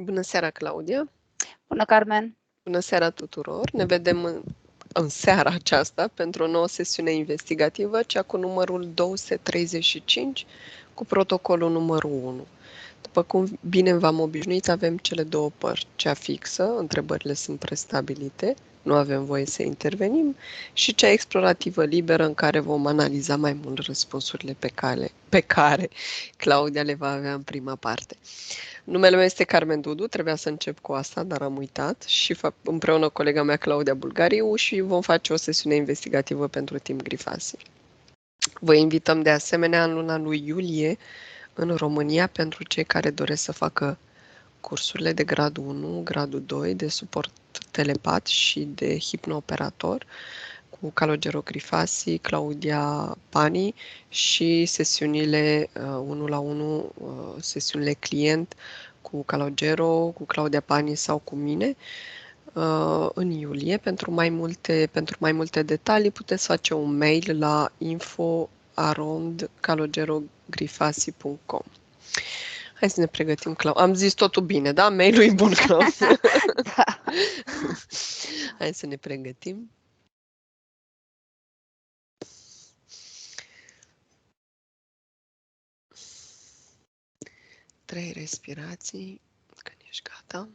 Bună seara, Claudia! Bună, Carmen! Bună seara tuturor! Ne vedem în seara aceasta pentru o nouă sesiune investigativă, cea cu numărul 235, cu protocolul numărul 1. După cum bine v-am obișnuit, avem cele două părți, cea fixă, întrebările sunt prestabilite, nu avem voie să intervenim, și cea explorativă liberă, în care vom analiza mai mult răspunsurile pe care Claudia le va avea în prima parte. Numele meu este Carmen Dudu, trebuia să încep cu asta, dar am uitat, și împreună cu colega mea Claudia Bulgariu, și vom face o sesiune investigativă pentru Tim Grifasi. Vă invităm de asemenea în luna lui iulie în România pentru cei care doresc să facă cursurile de gradul 1, gradul 2 de suport telepat și de hipnooperator cu Calogero Grifasi, Claudia Pani și sesiunile 1 la 1, sesiunile client cu Calogero, cu Claudia Pani sau cu mine în iulie. Pentru mai multe detalii puteți face un mail la info@calogerogrifasi.com. Hai să ne pregătim, Am zis totul bine, da? Mail-ul e bun, Claudia. Da. Hai să ne pregătim. Trei respirații, când ești gata.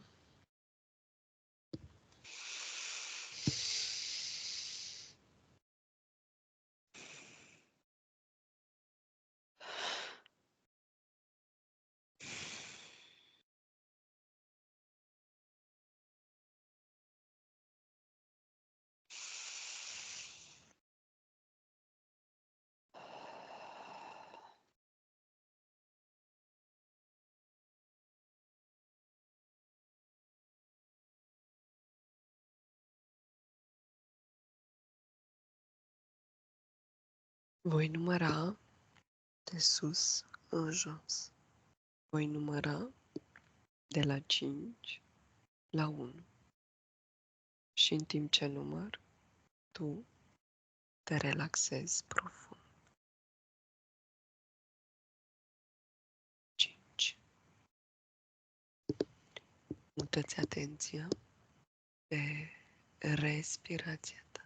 Voi număra de sus în jos. Voi număra de la 5 la 1. Și în timp ce număr, tu te relaxezi profund. 5. Mută-ți atenția pe respirația ta.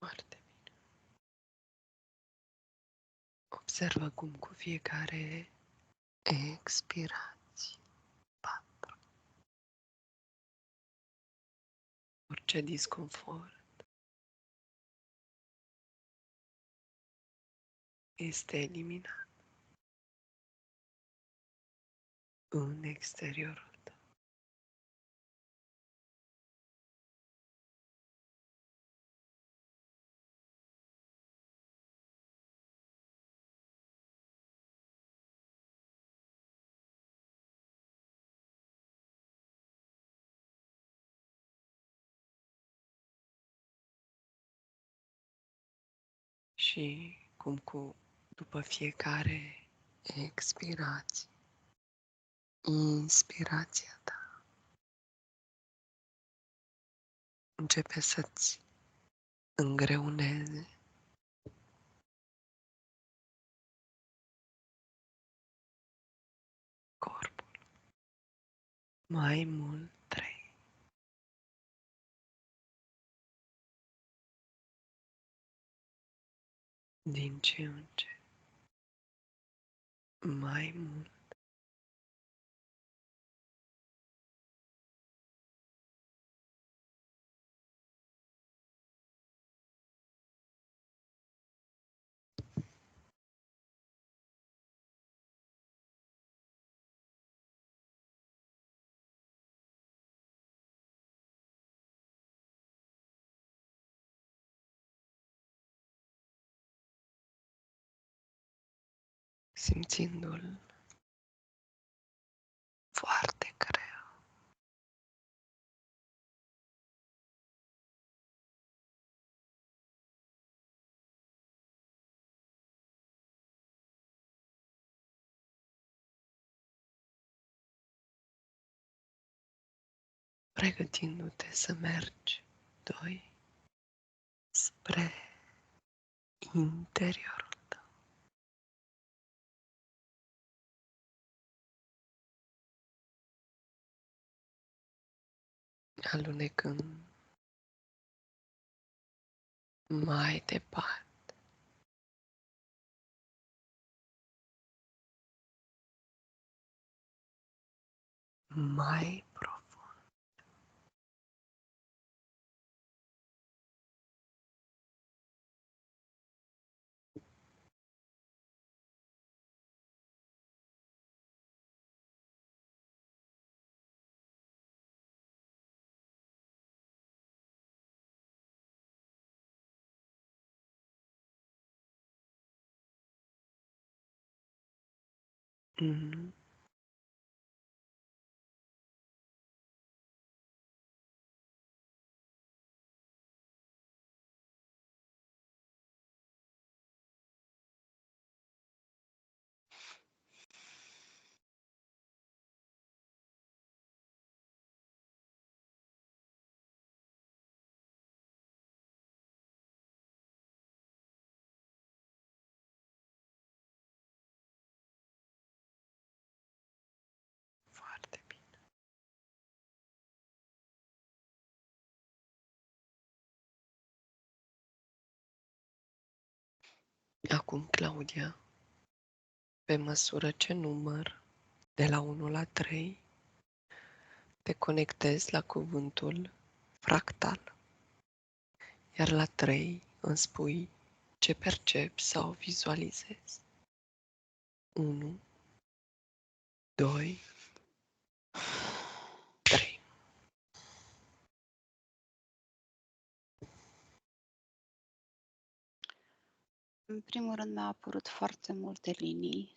4. Observă cum cu fiecare expirație 4. Orice disconfort este eliminat în exteriorul tău. Și cum după fiecare expirație, inspirația ta începe să-ți îngreuneze corpul. Mai mult 3. Din ce în ce mai mult. simțindu-l foarte greu. Pregătindu-te să mergi, 2, spre interiorul tău. Alunecând mai departe. Mai profund. Mhm. Foarte bine. Acum, Claudia, pe măsură ce număr de la 1 la 3, te conectezi la cuvântul fractal. Iar la 3 îmi spui ce percepi sau vizualizezi. 1, 2, 3. În primul rând mi-au apărut foarte multe linii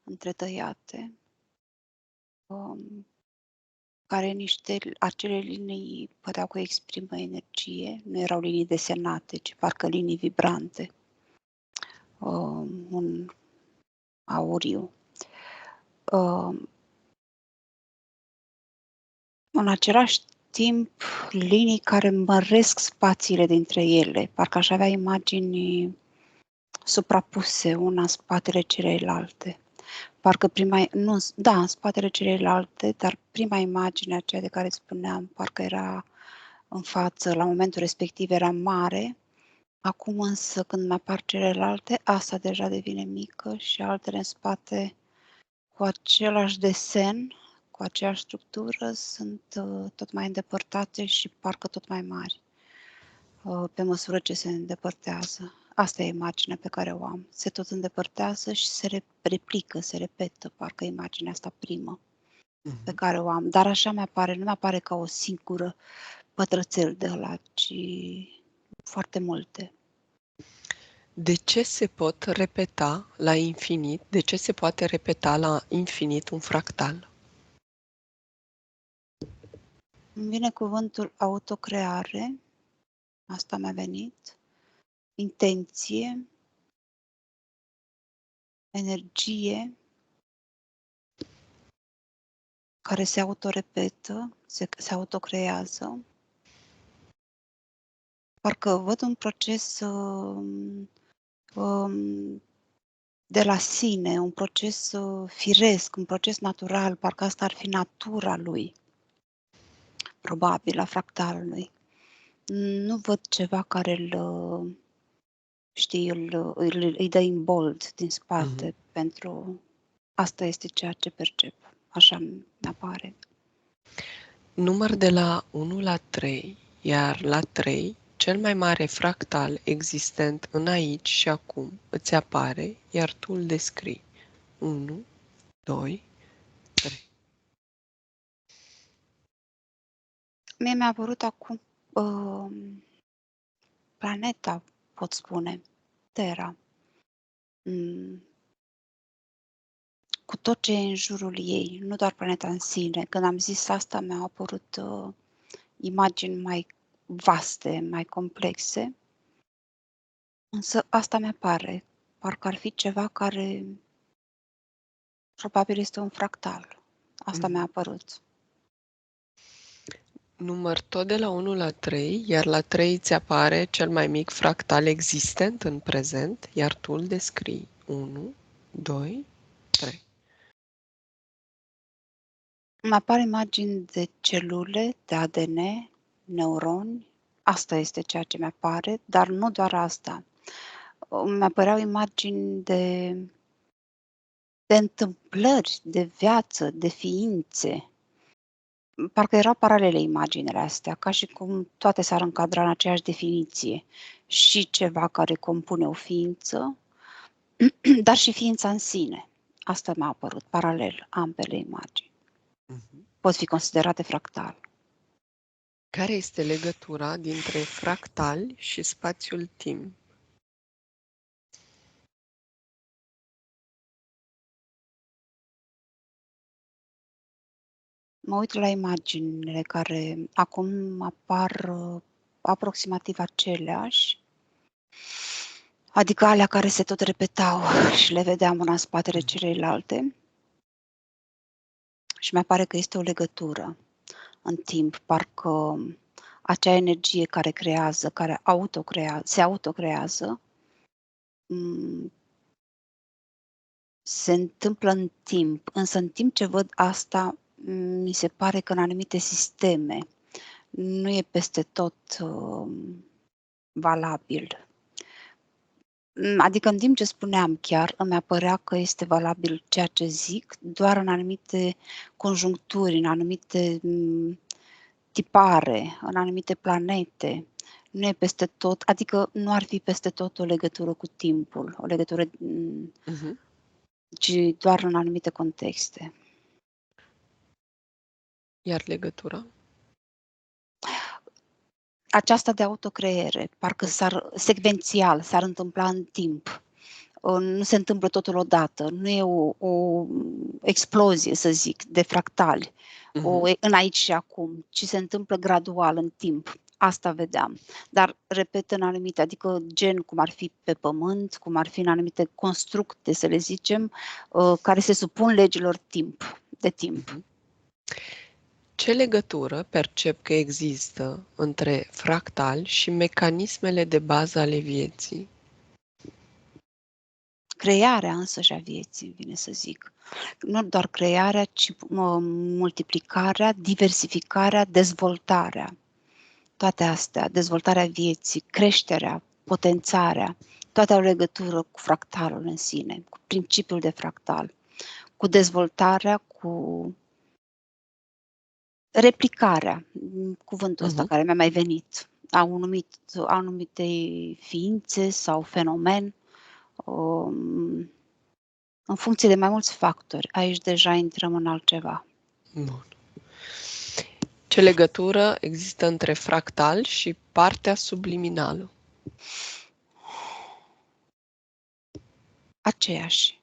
întretăiate, care acele linii păreau că exprimă energie, nu erau linii desenate, ci parcă linii vibrante, un auriu. În același timp, linii care măresc spațiile dintre ele, parcă aș avea imagini suprapuse una în spatele celeilalte. Parcă în spatele celeilalte, dar prima imagine, aceea de care spuneam, parcă era în față, la momentul respectiv era mare, acum însă când mă apar celelalte, asta deja devine mică și altele în spate cu același desen, cu aceeași structură, sunt tot mai îndepărtate și parcă tot mai mari, pe măsură ce se îndepărtează. Asta e imaginea pe care o am. Se tot îndepărtează și se replică, se repetă, parcă imaginea asta primă pe care o am. Dar așa mi-apare, nu mi-apare ca o singură pătrățel de ăla, ci foarte multe. De ce se pot repeta la infinit? De ce se poate repeta la infinit un fractal? Îmi vine cuvântul autocreare, asta mi-a venit, intenție, energie, care se autorepetă, se autocrează. Parcă văd un proces de la sine, un proces firesc, un proces natural, parcă asta ar fi natura lui, probabil, a fractalului. Nu văd ceva care îi dă în bold din spate, pentru asta este ceea ce percep, așa mi-apare. Număr de la 1 la 3, iar la 3, cel mai mare fractal existent în aici și acum îți apare, iar tu îl descrii. 1, 2, 3. Mie mi-a apărut acum planeta, pot spune, Terra. cu tot ce e în jurul ei, nu doar planeta în sine. Când am zis asta, mi-au apărut imagini mai vaste, mai complexe, însă asta mi-apare, parcă ar fi ceva care probabil este un fractal. Asta mi-a apărut. Număr tot de la 1 la 3, iar la 3 îți apare cel mai mic fractal existent în prezent, iar tu îl descrii. 1, 2, 3. Îmi apar imagini de celule, de ADN, neuroni. Asta este ceea ce mi-apare, dar nu doar asta. Mi-apăreau imagini de întâmplări, de viață, de ființe. Parcă erau paralele imaginile astea, ca și cum toate s-ar încadra în aceeași definiție. Și ceva care compune o ființă, dar și ființa în sine. Asta mi-a apărut, paralel, ambele imagini. Pot fi considerate fractal. Care este legătura dintre fractali și spațiul-timp? Mă uit la imaginile care acum apar aproximativ aceleași, adică alea care se tot repetau și le vedeam una în spatele celelalte. Și mi-apare că este o legătură în timp, parcă acea energie care creează, care se autocreează, se întâmplă în timp, însă în timp ce văd asta, mi se pare că în anumite sisteme nu e peste tot valabil. Adică în timp ce spuneam chiar, îmi apărea că este valabil ceea ce zic, doar în anumite conjuncturi, în anumite tipare, în anumite planete. Nu e peste tot, adică nu ar fi peste tot o legătură cu timpul, o legătură, ci doar în anumite contexte. Iar legătura? Aceasta de autocreere, parcă secvențial, s-ar întâmpla în timp. Nu se întâmplă totul odată, nu e o explozie, să zic, de fractali, în aici și acum, ci se întâmplă gradual, în timp. Asta vedeam. Dar, repet, în anumite, adică gen cum ar fi pe Pământ, cum ar fi în anumite constructe, să le zicem, care se supun legilor de timp. Ce legătură percep că există între fractal și mecanismele de bază ale vieții? Crearea însăși a vieții, vine să zic. Nu doar crearea, ci multiplicarea, diversificarea, dezvoltarea. Toate astea, dezvoltarea vieții, creșterea, potențarea, toate au legătură cu fractalul în sine, cu principiul de fractal, cu dezvoltarea, cu replicarea, cuvântul ăsta care mi-a mai venit, anumite ființe sau fenomen, în funcție de mai mulți factori. Aici deja intrăm în altceva. Bun. Ce legătură există între fractal și partea subliminală? Aceeași.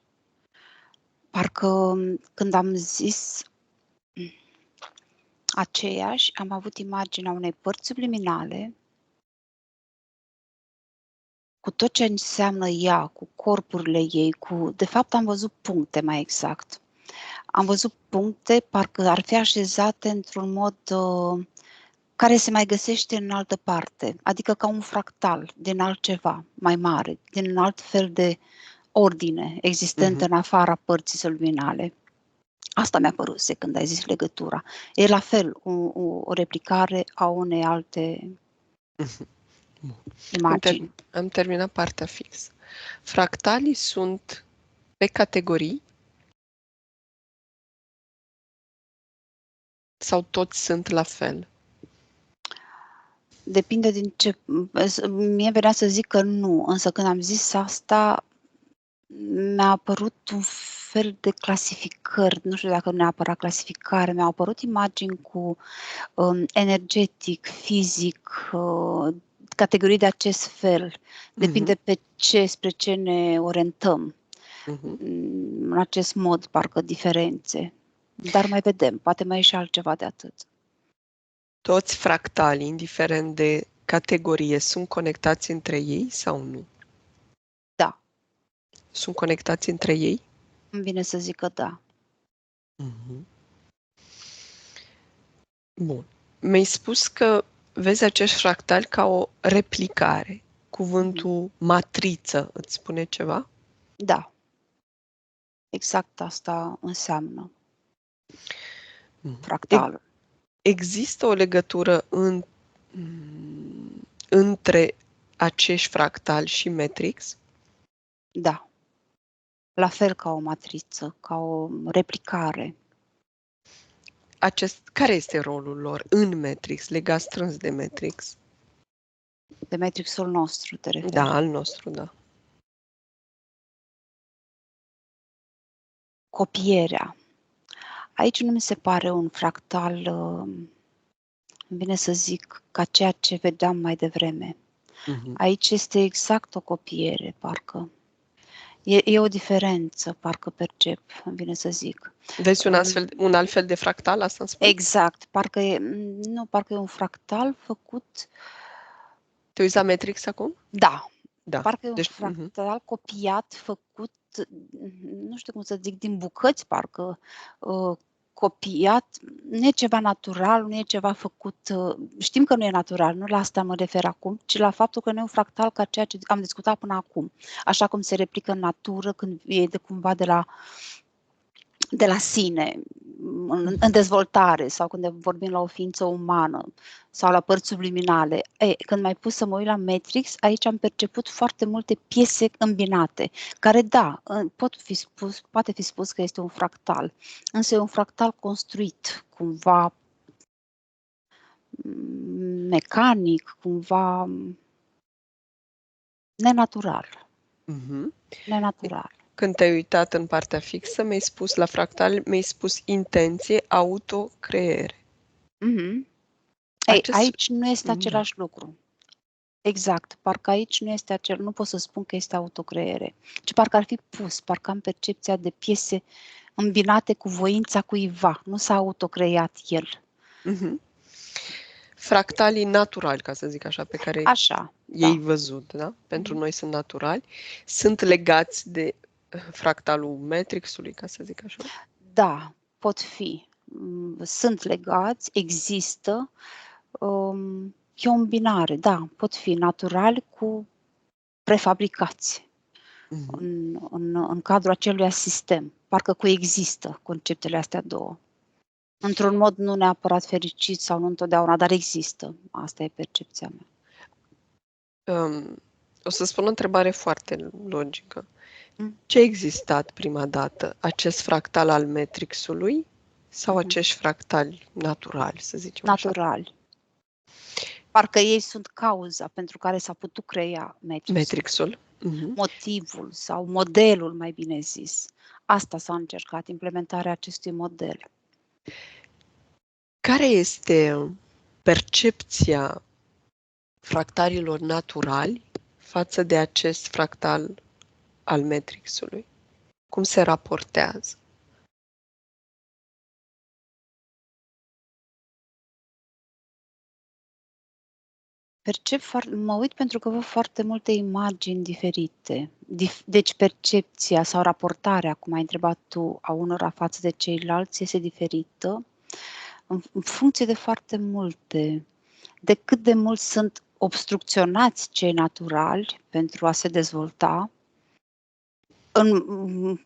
Parcă când am zis aceeași, am avut imaginea unei părți subliminale cu tot ce înseamnă ea, cu corpurile ei, de fapt am văzut puncte mai exact. Am văzut puncte, parcă ar fi așezate într-un mod care se mai găsește în altă parte, adică ca un fractal din altceva mai mare, din un alt fel de ordine existentă în afara părții subliminale. Asta mi-a părut când ai zis legătura. E la fel o replicare a unei alte imagini. Am terminat partea fixă. Fractalii sunt pe categorii sau toți sunt la fel? Depinde din ce... Mie venea să zic că nu, însă când am zis asta, mi-a apărut un fel de clasificări, nu știu dacă neapărat clasificare, mi-au apărut imagini cu energetic, fizic, categorii de acest fel. Depinde spre ce ne orientăm. în acest mod, parcă, diferențe. Dar mai vedem, poate mai e și altceva de atât. Toți fractalii, indiferent de categorie, sunt conectați între ei sau nu? Da, Sunt conectați între ei? îmi vine să zic că da. Mhm. Bun. Mi-ai spus că vezi acești fractali ca o replicare. Cuvântul matriță îți spune ceva? Da. Exact asta înseamnă fractalul. Există o legătură între acești fractali și Matrix? Da. La fel ca o matriță, ca o replicare. Care este rolul lor în Matrix, legat strâns de Matrix? De matrixul nostru, te referi? Da, al nostru, da. Copierea. Aici nu mi se pare un fractal, îmi vine să zic, ca ceea ce vedeam mai devreme. Mhm. Aici este exact o copiere, parcă. E o diferență, parcă percep, îmi vine să zic. Vezi un alt fel de fractal, asta îmi spui? Exact, parcă e un fractal făcut. Te uiți la Matrix acum? Da, Da. parcă e un Deci, fractal copiat, făcut, nu știu cum să zic, din bucăți, parcă copiat. Nu e ceva natural, nu e ceva făcut. Știm că nu e natural, nu la asta mă refer acum, ci la faptul că nu e un fractal ca ceea ce am discutat până acum. Așa cum se replică în natură, când e cumva de la sine, în dezvoltare, sau când vorbim la o ființă umană sau la părți subliminale. Când m-ai pus să mă uit la Matrix, aici am perceput foarte multe piese îmbinate, care, da, poate fi spus că este un fractal, însă e un fractal construit, cumva mecanic, cumva nenatural. Nenatural. Când te-ai uitat în partea fixă, mi-ai spus la fractal, mi-ai spus intenție, autocreere. Aici nu este același lucru. Exact, parcă aici nu pot să spun că este autocreere, ci parcă ar fi pus, parcă am percepția de piese îmbinate cu voința cuiva, nu s-a autocreat el. Fractalii naturali, ca să zic așa, pe care i-ai văzut, da? Pentru noi sunt naturali. Sunt legați de fractalul Matrixului, ca să zic așa? Da, pot fi. Sunt legați, există. E o îmbinare, da, pot fi naturali cu prefabricați în cadrul acelui sistem. Parcă coexistă conceptele astea două. Într-un mod nu neapărat fericit sau nu întotdeauna, dar există. Asta e percepția mea. O să spun o întrebare foarte logică. Ce a existat prima dată? Acest fractal al Matrixului sau acești fractali naturali, să zicem așa? Naturali. Parcă ei sunt cauza pentru care s-a putut crea Matrixul. Motivul sau modelul, mai bine zis. Asta s-a încercat, implementarea acestui model. Care este percepția fractalilor naturali față de acest fractal al Matrixului? Cum se raportează? Mă uit pentru că văd foarte multe imagini diferite. Deci percepția sau raportarea, cum ai întrebat tu, a unora față de ceilalți este diferită în funcție de foarte multe. De cât de mult sunt obstrucționați cei naturali pentru a se dezvolta,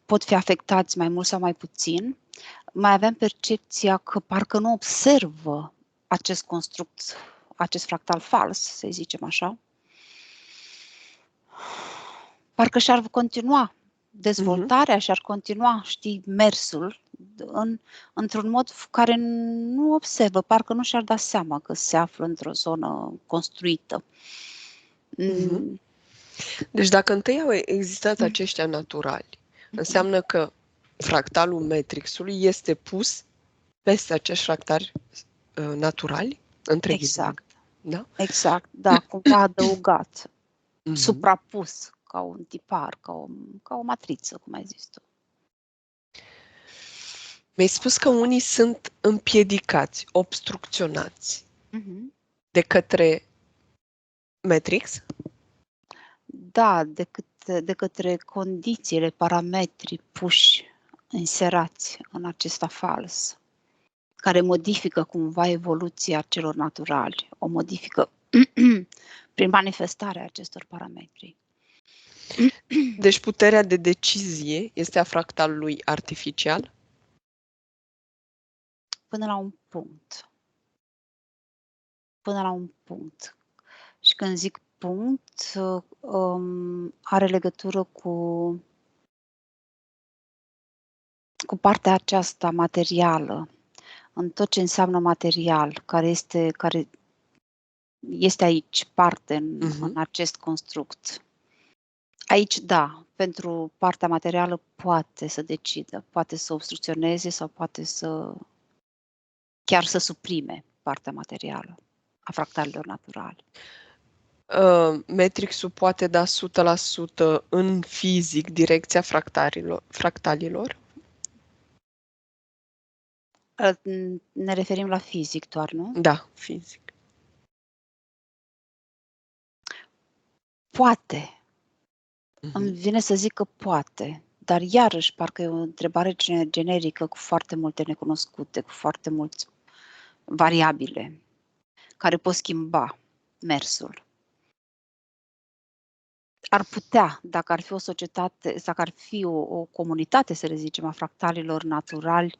pot fi afectați mai mult sau mai puțin. Mai avem percepția că parcă nu observă acest construct, acest fractal fals, să zicem așa. Parcă și-ar continua dezvoltarea, și-ar continua, mersul într-un mod care nu observă, parcă nu și-ar da seama că se află într-o zonă construită. Deci dacă întâi au existat aceștia naturali, înseamnă că fractalul Matrixului este pus peste acești fractali naturali, între Exact. da? Exact, da, cumva adăugat, suprapus, ca un tipar, ca o matriță, cum ai zis tu. Mi-ai spus că unii sunt împiedicați, obstrucționați Mhm. de către Matrix? Da, de către condițiile, parametrii puși, inserați în acesta fals, care modifică cumva evoluția celor naturali, o modifică prin manifestarea acestor parametri. Deci puterea de decizie este a fractalului artificial? Până la un punct. Până la un punct. Și când zic punct, are legătură cu partea aceasta materială, în tot ce înseamnă material, care este aici parte în acest construct. Aici, da, pentru partea materială poate să decidă, poate să obstrucționeze sau poate chiar să suprime partea materială a fractalilor naturale. Matrix-ul poate da 100% în fizic direcția fractalilor? Ne referim la fizic doar, nu? Da, fizic. Poate. Îmi vine să zic că poate, dar iarăși parcă e o întrebare generică cu foarte multe necunoscute, cu foarte mulți variabile care pot schimba mersul. Ar putea, dacă ar fi o societate, dacă ar fi o comunitate, să le zicem, a fractalilor naturali,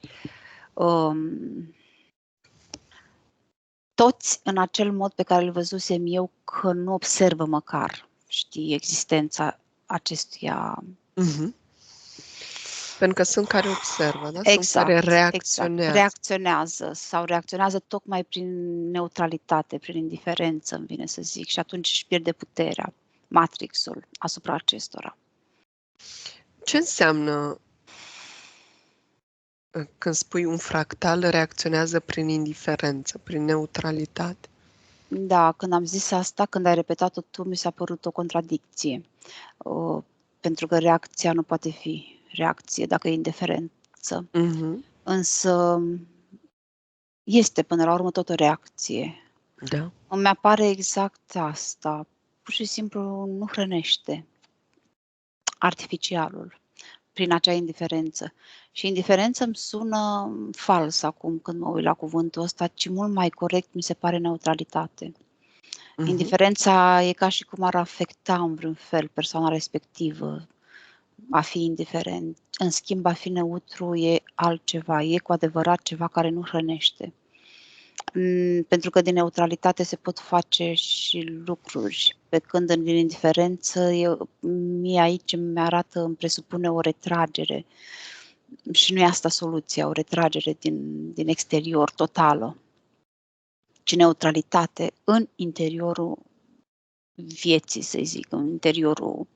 toți în acel mod pe care îl văzusem eu, că nu observă măcar, știi, existența acestuia. Pentru că sunt care observă, da? Exact, sunt care reacționează. Exact. Reacționează sau reacționează tocmai prin neutralitate, prin indiferență, îmi vine să zic, și atunci își pierde puterea, matrixul, asupra acestora. Ce înseamnă când spui un fractal reacționează prin indiferență, prin neutralitate? Da, când am zis asta, când ai repetat-o tu, mi s-a părut o contradicție. Pentru că reacția nu poate fi reacție dacă e indiferență. Însă este până la urmă tot o reacție. Da. Îmi apare exact asta. Pur și simplu nu hrănește artificialul prin acea indiferență. Și indiferență îmi sună fals acum când mă uit la cuvântul ăsta, ci mult mai corect mi se pare neutralitate. Indiferența e ca și cum ar afecta în vreun fel persoana respectivă, a fi indiferent. În schimb, a fi neutru e altceva, e cu adevărat ceva care nu hrănește. Pentru că din neutralitate se pot face și lucruri, pe când din indiferență mie aici îmi arată, îmi presupune o retragere și nu e asta soluția, o retragere din exterior totală, ci neutralitate în interiorul vieții, să zic, în interiorul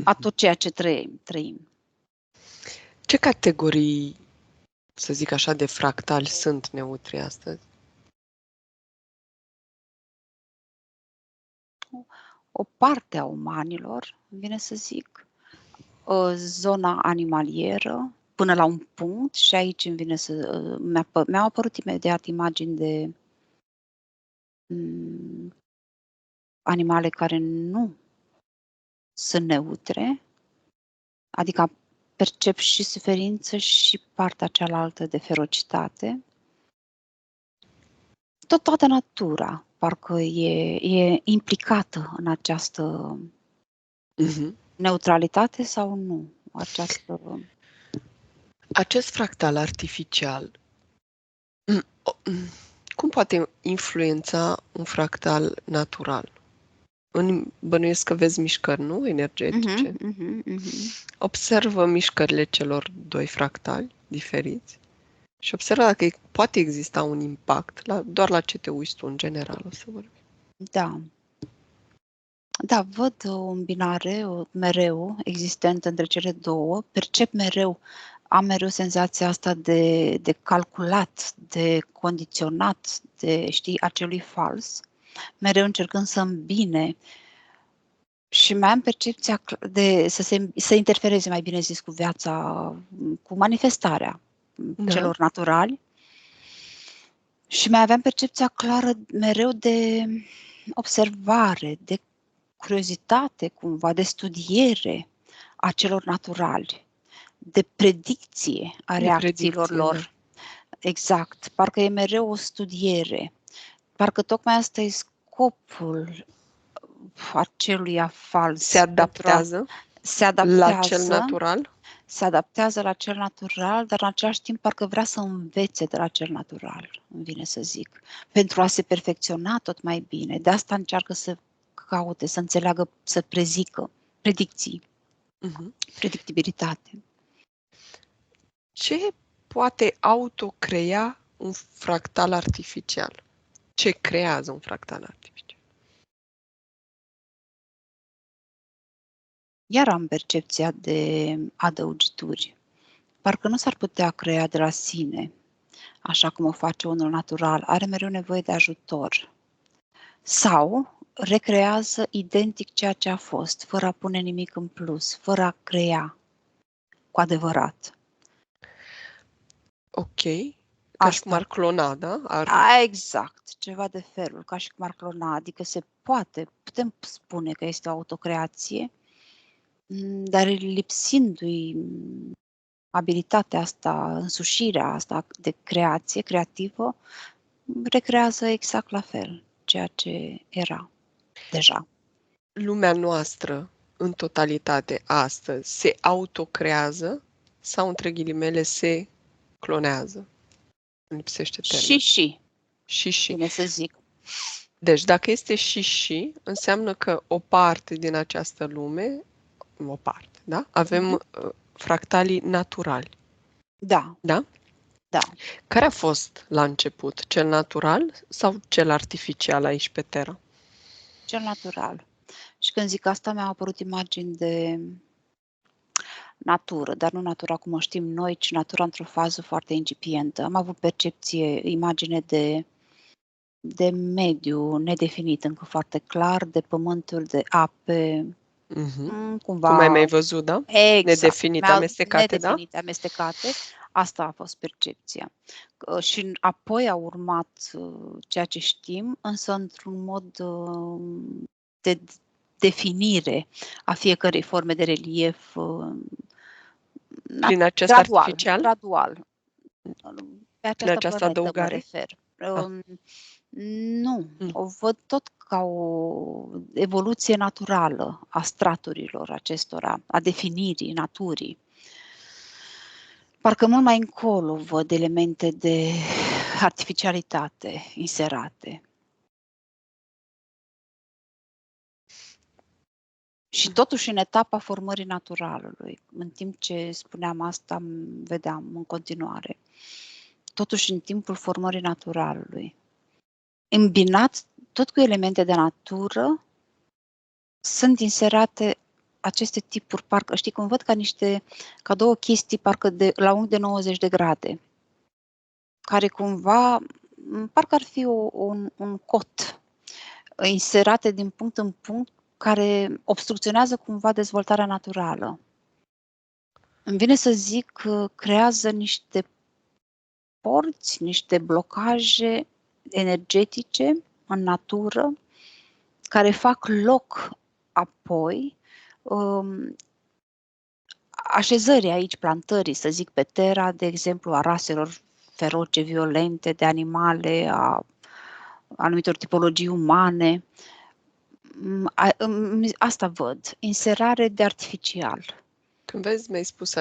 a tot ceea ce trăim. Ce categorii, să zic așa, de fractali sunt neutri astăzi? O parte a umanilor, vine să zic, zona animalieră, până la un punct, și aici îmi vine mi-au apărut imediat imagini de animale care nu sunt neutre, adică percep și suferință și partea cealaltă de ferocitate. Toată natura parcă e implicată în această neutralitate sau nu? Acest fractal artificial, cum poate influența un fractal natural? Bănuiesc că vezi mișcări, nu? Energetice. Observă mișcările celor doi fractali diferiți și observă dacă poate exista un impact, doar la ce te uiți tu în general, o să vorbim. Da. Da, văd o îmbinare mereu existentă între cele două, percep mereu, am mereu senzația asta de calculat, de condiționat, de, știi, acelui fals, mereu încercând să îmbine Și mai am percepția de să interfereze, mai bine zis, cu viața, cu manifestarea Da? celor naturali. Și mai aveam percepția clară mereu de observare, de curiozitate, cumva, de studiere a celor naturali, de predicție a De reacțiilor predicție, da. lor. Exact. Parcă e mereu o studiere. Parcă tocmai asta e scopul aceluia fals. Se adaptează Se la cel adaptează, natural? se adaptează la cel natural, dar în același timp parcă vrea să învețe de la cel natural, îmi vine să zic, pentru a se perfecționa tot mai bine. De asta încearcă să caute, să înțeleagă, să prezică predicții, Mhm. predictibilitate. Ce poate autocrea un fractal artificial? Ce creează un fractal artificial? Iar am percepția de adăugituri. Parcă nu s-ar putea crea de la sine, așa cum o face unul natural. Are mereu nevoie de ajutor. Sau recrează identic ceea ce a fost, fără a pune nimic în plus, fără a crea cu adevărat. Ok. Ca și cum Asta. ar clona, da? Exact, ceva de felul, ca și cum ar clona, adică se poate, putem spune că este o autocreație, dar lipsindu-i abilitatea asta, însușirea asta de creație creativă, recrează exact la fel ceea ce era deja. Lumea noastră, în totalitate, astăzi, se autocrează sau, între ghilimele, se clonează? Îmi lipsește termen. Și. Bine să zic. Deci, dacă este și, înseamnă că o parte din această lume, o parte, da? Avem fractalii naturali, Da, da? da, Care a fost la început? Cel natural sau cel artificial aici pe Terra? cel natural. Și când zic asta, mi-au apărut imagini de natură, dar nu natura cum o știm noi, ci natura într-o fază foarte incipientă. Am avut percepție, imagine de mediu nedefinit încă foarte clar, de pământuri, de ape, Cum ai cumva mai văzut, da? exact, Nedefinite, amestecate, da? nedefinite, amestecate. Asta a fost percepția. Și apoi a urmat ceea ce știm, însă într-un mod de definire a fiecărei forme de relief Prin acest gradual, artificial? gradual. Pe Prin această această planetă mă adăugare? refer. Ah. Nu, Mm. o văd tot ca o evoluție naturală a straturilor acestora, a definirii naturii. Parcă mult mai încolo văd elemente de artificialitate inserate. Și totuși în etapa formării naturalului, în timp ce spuneam asta, vedeam în continuare, totuși în timpul formării naturalului, îmbinat tot cu elemente de natură, sunt inserate aceste tipuri, parcă, știi, cum văd ca două chestii, parcă la unghi de 90 de grade, care cumva, parcă ar fi un cot, inserate din punct în punct, care obstrucționează cumva dezvoltarea naturală. Îmi vine să zic că creează niște porți, niște blocaje energetice în natură, care fac loc apoi așezării aici, plantării, să zic, pe Terra, de exemplu, a raselor feroce, violente, de animale, a anumitor tipologii umane. Asta văd, inserare de artificial. Când vezi, mi-ai spus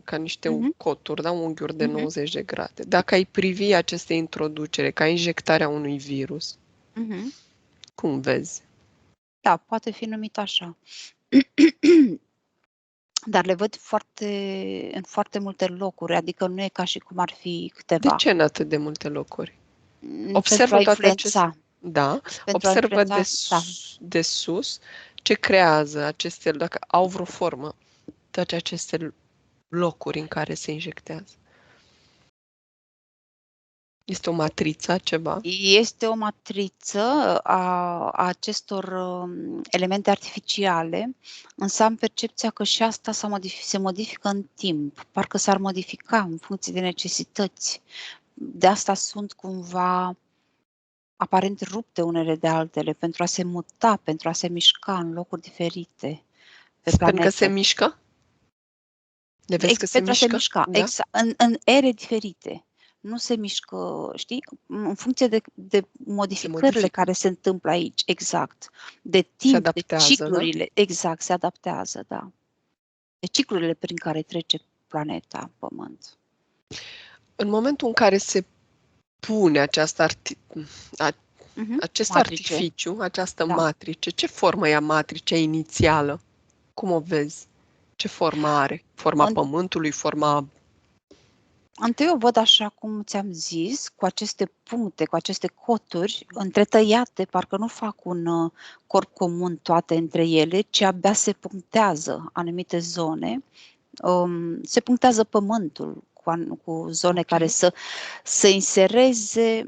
ca niște Mhm, coturi, da? Unghiuri de mhm, 90 de grade. Dacă ai privi aceste introducere ca injectarea unui virus, mhm. cum vezi? Da, poate fi numit așa. Dar le văd în foarte multe locuri, adică nu e ca și cum ar fi De câteva. ce în atât de multe locuri? Pentru a Observă toate aceste... influența. Da, Pentru a observă influența, da. de sus ce creează aceste, dacă au vreo formă, toate aceste locuri în care se injectează. Este o matriță, ceva? Este o matriță a acestor elemente artificiale, însă am percepția că și asta se modifică în timp, parcă s-ar modifica în funcție de necesități. De asta sunt cumva aparent rupte unele de altele, pentru a se muta, pentru a se mișca în locuri diferite pe Pentru că se planetă. mișcă? Le vezi că se Pentru a se mișcă? mișca, Da? exact, în ere diferite. Nu se mișcă, știi, în funcție de Se modificările modifică. care se întâmplă aici, exact, de Se timp, de adaptează, da? ciclurile, exact, se adaptează, da. De ciclurile prin care trece planeta Pământ. În momentul în care se pune acest Matrice, artificiu, această da. matrice, ce formă ia matricea inițială? Cum o vezi? Ce formă are? Forma Pământului, forma... Întâi o văd așa cum ți-am zis, cu aceste puncte, cu aceste coturi întretăiate, parcă nu fac un corp comun toate între ele, ci abia se punctează anumite zone. Se punctează pământul cu zone care să insereze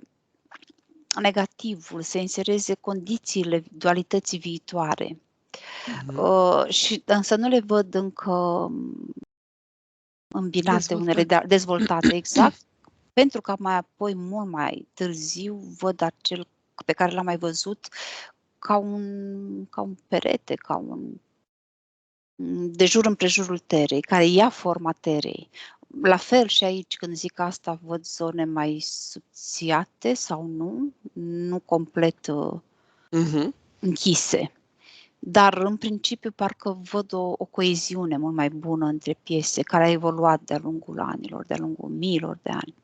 negativul, să insereze condițiile dualității viitoare. Însă nu le văd încă îmbinate unele, dezvoltate, exact, pentru că mai apoi, mult mai târziu, văd acel pe care l-am mai văzut ca un perete, de jur împrejurul Terei, care ia forma Terei. La fel și aici, când zic asta, văd zone mai subțiate sau nu complet închise. Dar, în principiu, parcă văd o coeziune mult mai bună între piese, care a evoluat de-a lungul anilor, de-a lungul miilor de ani.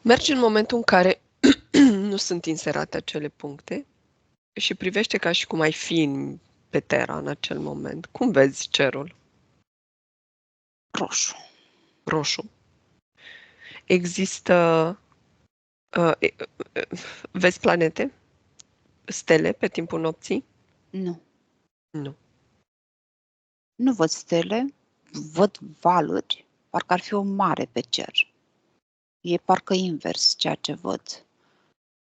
Mergi în momentul în care nu sunt inserate acele puncte și privește ca și cum ai fi pe Terra în acel moment. Cum vezi cerul? Roșu. Roșu. Există... vezi planete? Stele pe timpul nopții? Nu. Nu. Nu văd stele, văd valuri, parcă ar fi o mare pe cer. E parcă invers ceea ce văd.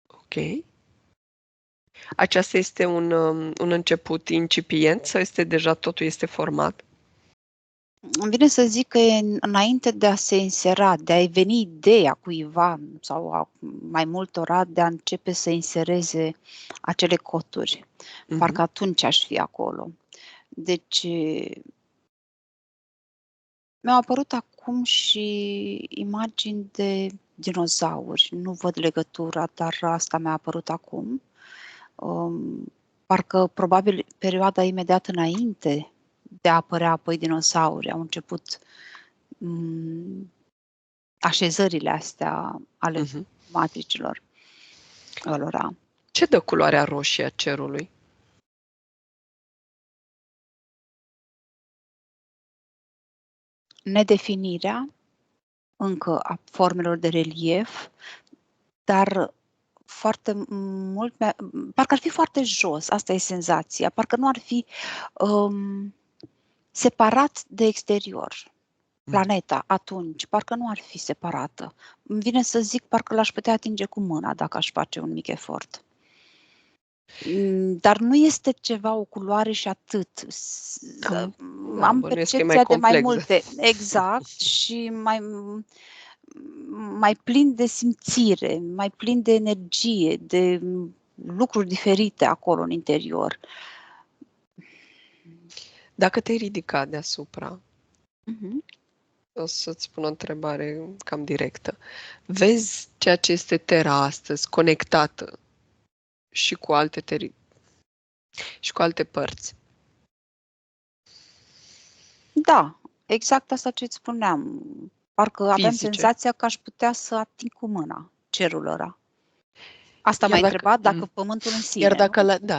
Ok. Aceasta este un început incipient sau este deja totul este format? Îmi vine să zic că e înainte de a se insera, de a veni ideea cuiva sau a mai multora de a începe să insereze acele coturi. Parcă atunci aș fi acolo. Deci mi-au apărut acum și imagini de dinozauri. Nu văd legătura, dar asta mi-a apărut acum. Parcă probabil perioada imediat înainte de a apărea apoi dinosauri au început așezările astea ale matricilor ălora. Ce dă culoarea roșie a cerului? Nedefinirea încă a formelor de relief, dar foarte mult, parcă ar fi foarte jos, asta e senzația, parcă nu ar fi separat de exterior. Planeta atunci, parcă nu ar fi separată. Îmi vine să zic, parcă l-aș putea atinge cu mâna dacă aș face un mic efort. Dar nu este ceva, o culoare și atât. Am percepția de mai multe, exact, și mai plin de simțire, mai plin de energie, de lucruri diferite acolo în interior. Dacă te-ai ridicat deasupra, o să-ți spun o întrebare cam directă. Vezi ceea ce este Terra astăzi, conectată și cu alte și cu alte părți? Da, exact asta ce îți spuneam. Parcă aveam senzația că aș putea să ating cu mâna cerul ăla. Asta m-ai întrebat, dacă pământul în sine,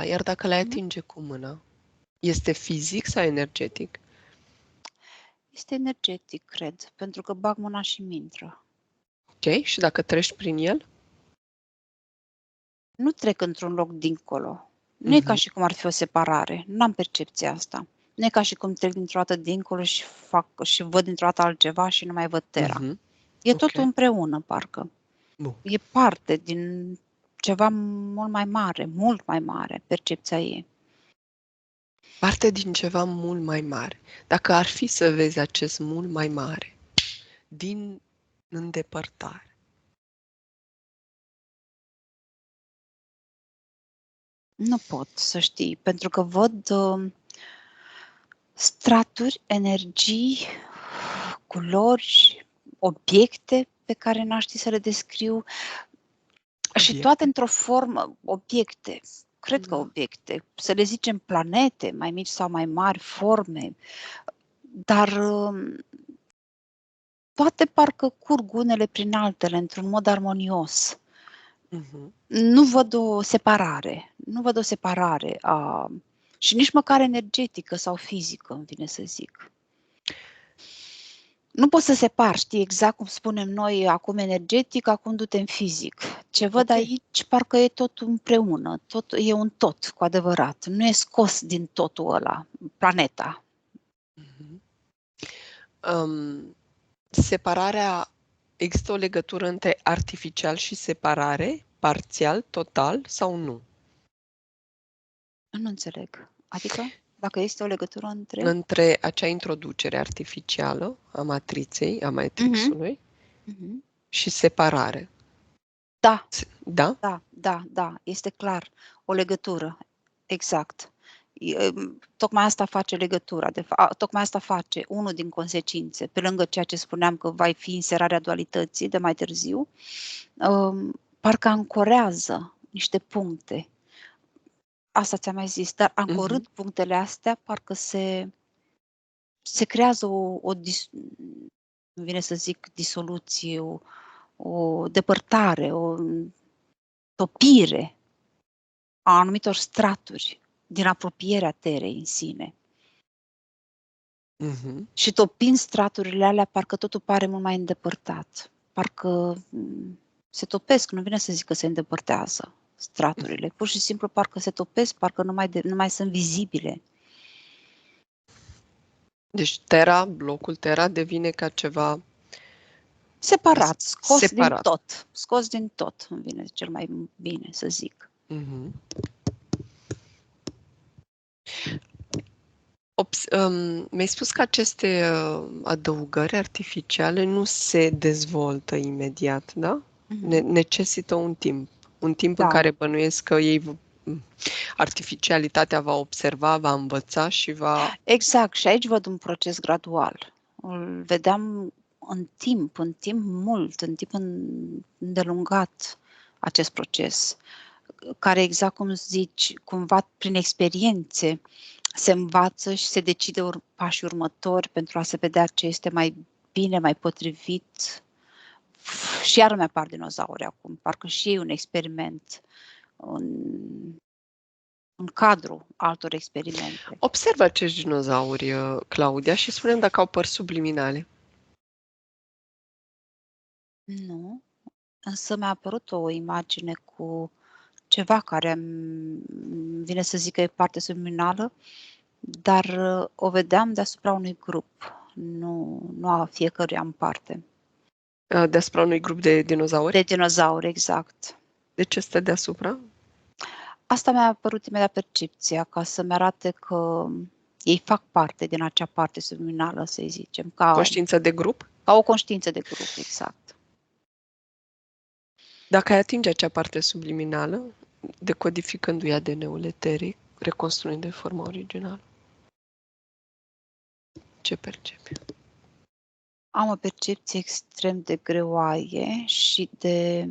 iar dacă l-ai atinge cu mâna, este fizic sau energetic? Este energetic, cred, pentru că bag mâna și mi-intră. Ok, și dacă treci prin el? Nu trec într-un loc dincolo. Nu e ca și cum ar fi o separare. Nu am percepția asta. Nu e ca și cum trec dintr-o dată dincolo și văd dintr-o dată altceva și nu mai văd Terra. E Ok. totul împreună, parcă. Bun. E parte din ceva mult mai mare, percepția ei. Parte din ceva mult mai mare. Dacă ar fi să vezi acest mult mai mare din îndepărtare, Nu pot să știi, pentru că văd straturi, energii, culori, obiecte pe care n-aș ști să le descriu și toate obiecte, într-o formă, obiecte, cred că da. obiecte, să le zicem planete, mai mici sau mai mari, forme, dar toate parcă curg unele prin altele într-un mod armonios. Mhm. Nu văd o separare, și nici măcar energetică sau fizică, îmi vine să zic. Nu poți să separi, știi, exact cum spunem noi, acum energetic, acum du-te în fizic. Ce văd Ok. aici, parcă e tot împreună, tot, e un tot, cu adevărat. Nu e scos din totul ăla, planeta. Mhm. Separarea, există o legătură între artificial și separare, parțial, total sau nu? Nu înțeleg. Adică, dacă este o legătură între... Între acea introducere artificială a matriței, a Mhm, matrixului mhm. și separare. Da, Da? da, este clar o legătură, exact. Tocmai asta face legătura, tocmai asta face unul din consecințe, pe lângă ceea ce spuneam că va fi inserarea dualității de mai târziu, parcă ancorează niște puncte. Asta ți-am mai zis, dar ancorând Mhm. punctele astea, parcă se creează nu vine să zic disoluție, o depărtare, o topire a anumitor straturi din apropierea Terei în sine. Mhm. Și topind straturile alea, parcă totul pare mult mai îndepărtat. Parcă se topesc, nu vine să zic că se îndepărtează straturile. Pur și simplu parcă se topesc, parcă nu mai sunt vizibile. Deci blocul Terra devine ca ceva Separat, separat. scos din tot, îmi vine cel mai bine să zic. Mhm. Mi-ai spus că aceste adăugări artificiale nu se dezvoltă imediat, da? Necesită un timp. Un timp în Da, care bănuiesc că artificialitatea va observa, va învăța și va... exact. Și aici văd un proces gradual. Îl vedeam în timp mult, în timp îndelungat acest proces, care, exact cum zici, cumva prin experiențe se învață și se decide pașii următori pentru a se vedea ce este mai bine, mai potrivit. Și iar îmi apar dinozauri acum, parcă și ei un experiment în cadrul altor experimente. Observă acești dinozauri, Claudia, și spune dacă au păr subliminale. Nu, însă mi-a apărut o imagine cu ceva care îmi vine să zic că e parte subliminală, dar o vedeam deasupra unui grup, nu a fiecăruia în parte. Deasupra unui grup de dinozauri. De dinozauri, exact. De ce stă deasupra? Asta mi-a apărut imediat percepția, ca să-mi arate că ei fac parte din acea parte subliminală, să zicem, Conștiință de grup? ca o conștiință de grup, exact. Dacă ai atinge acea parte subliminală, decodificându-i ADN-ul eteric, reconstruind de forma originală, ce percepi? Am o percepție extrem de greoaie și de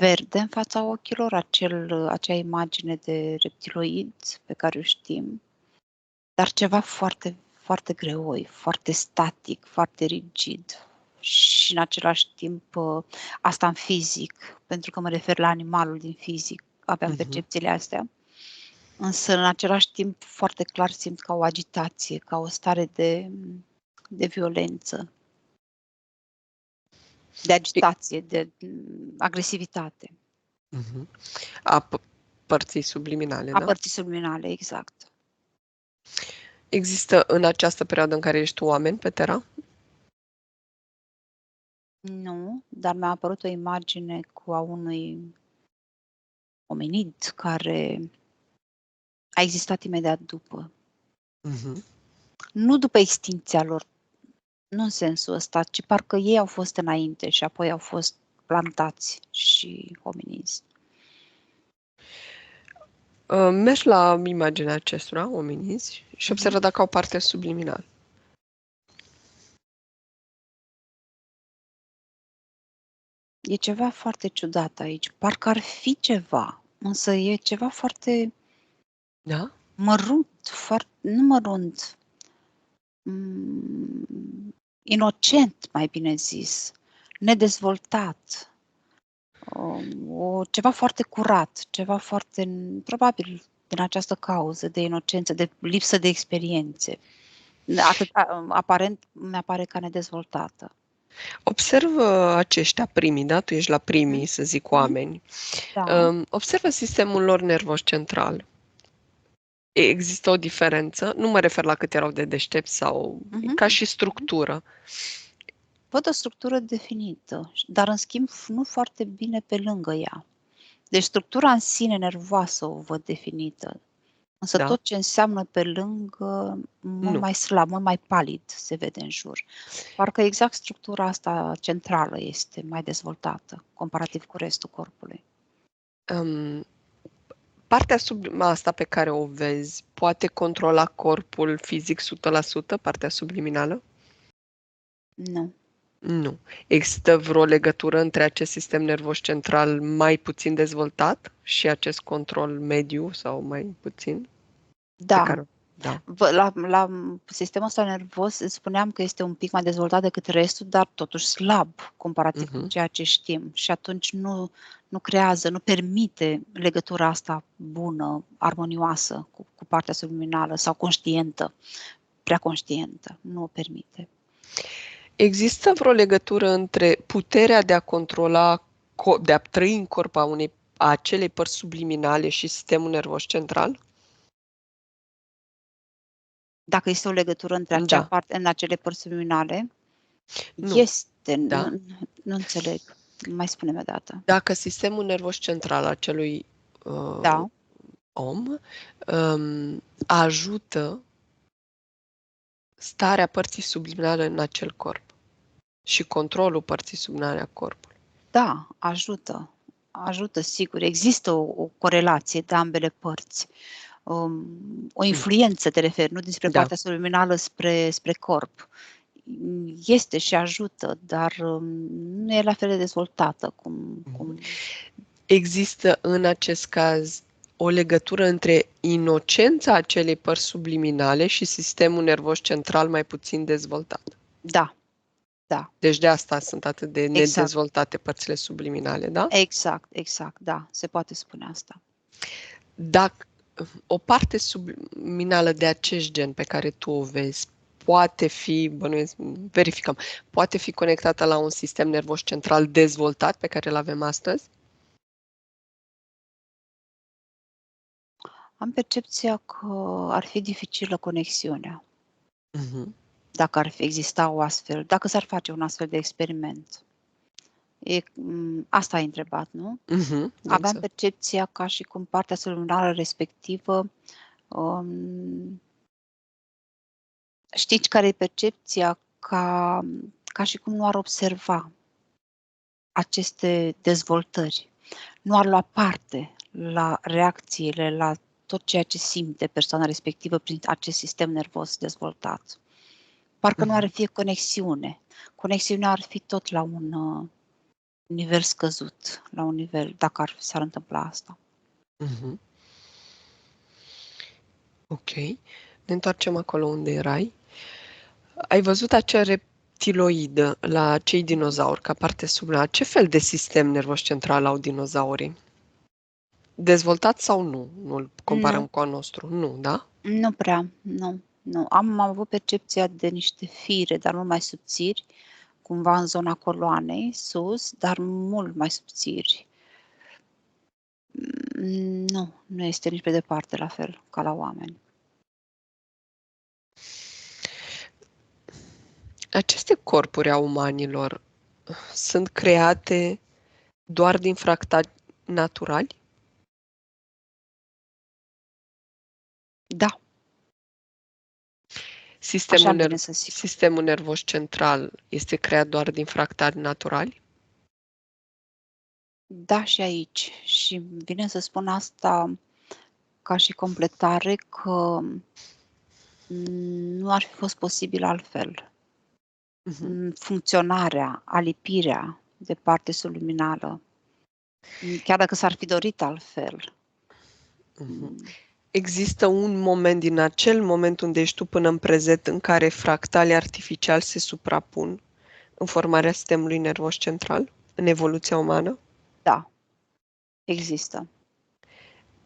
verde în fața ochilor, acea imagine de reptiloid pe care o știm, dar ceva foarte, foarte greoi, foarte static, foarte rigid și în același timp asta în fizic, pentru că mă refer la animalul din fizic, aveam percepțiile astea, însă în același timp foarte clar simt ca o agitație, ca o stare de violență, de agitație, de agresivitate. A părții subliminale, A da? părții subliminale, exact. Există în această perioadă în care ești oameni pe Terra? Nu, dar mi-a apărut o imagine cu a unui omenid care a existat imediat după. Mhm. Nu după extincția lor, nu în sensul ăsta, ci parcă ei au fost înainte și apoi au fost plantați și hominizi. Mergi la imaginea acestora, omenizi, și observă dacă au parte subliminal. E ceva foarte ciudat aici. Parcă ar fi ceva, însă e ceva foarte Da? mărunt, nu mărunt, inocent, mai bine zis, nedezvoltat, ceva foarte curat, ceva foarte, probabil din această cauză de inocență, de lipsă de experiențe. Aparent mi-apare ca nedezvoltată. Observă aceștia primii, da? Tu ești la primii, să zic, oameni. Da. Observă sistemul lor nervos central. Există o diferență? Nu mă refer la cât erau de deștepți sau ca și structură. Văd o structură definită, dar în schimb nu foarte bine pe lângă ea. Deci structura în sine nervoasă o văd definită, însă Da? tot ce înseamnă pe lângă, mult Nu. mai slab, mult mai palid se vede în jur. Parcă exact structura asta centrală este mai dezvoltată, comparativ cu restul corpului. Partea asta pe care o vezi poate controla corpul fizic 100%, partea subliminală? Nu. Nu. Există vreo legătură între acest sistem nervos central mai puțin dezvoltat și acest control mediu sau mai puțin? Da. Da. La sistemul ăsta nervos îți spuneam că este un pic mai dezvoltat decât restul, dar totuși slab comparativ cu ceea ce știm. Și atunci nu creează, nu permite legătura asta bună, armonioasă cu partea subliminală sau conștientă, prea conștientă. Nu o permite. Există vreo legătură între puterea de a controla, de a trăi în corp a acelei părți subliminale și sistemul nervos central? Dacă este o legătură între acea parte, în acele părți subliminale, Nu. este, Da? nu înțeleg. Mai spune-mi o dată. Dacă sistemul nervos central al acelui Da. om ajută starea părții subliminale în acel corp și controlul părții subliminale a corpului. Da, ajută. Ajută, sigur. Există o corelație de ambele părți. O influență, te referi, nu dinspre partea subliminală spre corp. Este și ajută, dar nu e la fel de dezvoltată cum... Există în acest caz o legătură între inocența acelei părți subliminale și sistemul nervos central mai puțin dezvoltat. Da, da. Deci de asta sunt atât de nedezvoltate părțile subliminale, da? Exact, da, se poate spune asta. Dacă o parte subliminală de acest gen pe care tu o vezi poate fi, bănuiesc, verificăm, poate fi conectată la un sistem nervos central dezvoltat pe care îl avem astăzi? Am percepția că ar fi dificilă conexiunea. Dacă ar exista o astfel, dacă s-ar face un astfel de experiment. Asta ai întrebat, nu? Aveam percepția ca și cum partea subliminală respectivă, știți care e percepția? Ca și cum nu ar observa aceste dezvoltări, nu ar lua parte la reacțiile, la tot ceea ce simte persoana respectivă prin acest sistem nervos dezvoltat. Parcă nu ar fi conexiune. Conexiunea ar fi tot la un nivel scăzut, la un nivel, dacă s-ar întâmpla asta. Ok. Ne întoarcem acolo unde erai. Ai văzut acea reptiloidă la cei dinozauri, ca parte subliminală. Ce fel de sistem nervos central au dinozaurii? Dezvoltat sau nu? Nu-l comparăm cu al nostru. Nu, da? Nu prea, nu. Am avut percepția de niște fire, dar mult mai subțiri, cumva în zona coloanei, sus, dar mult mai subțiri. Nu este nici pe departe la fel ca la oameni. Aceste corpuri a umanilor sunt create doar din fractali naturali? Da, Sistemul, așa îmi vine să zic. sistemul nervos central este creat doar din fractali naturali? Da, și aici. Și vine să spun asta ca și completare că nu ar fi fost posibil altfel. Funcționarea, alipirea de partea subliminală, chiar dacă s-ar fi dorit altfel. Există un moment din acel moment unde ești tu până în prezent în care fractalii artificiali se suprapun în formarea sistemului nervos central, în evoluția umană? Da, există.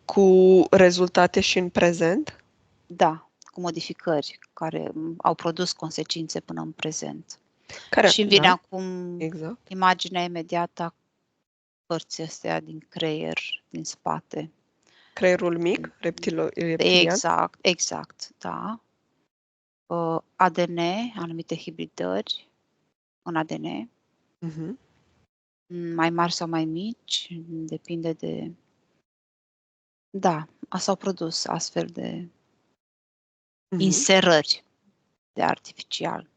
Cu rezultate și în prezent? Da, cu modificări care au produs consecințe până în prezent. Care, Și îmi vine da, acum exact. imaginea imediată a părții astea din creier, din spate. Creierul mic, reptilian? Exact, da. ADN, anumite hibridări în ADN, Mhm. mai mari sau mai mici, depinde de... Da, s-au produs astfel de inserări de artificial.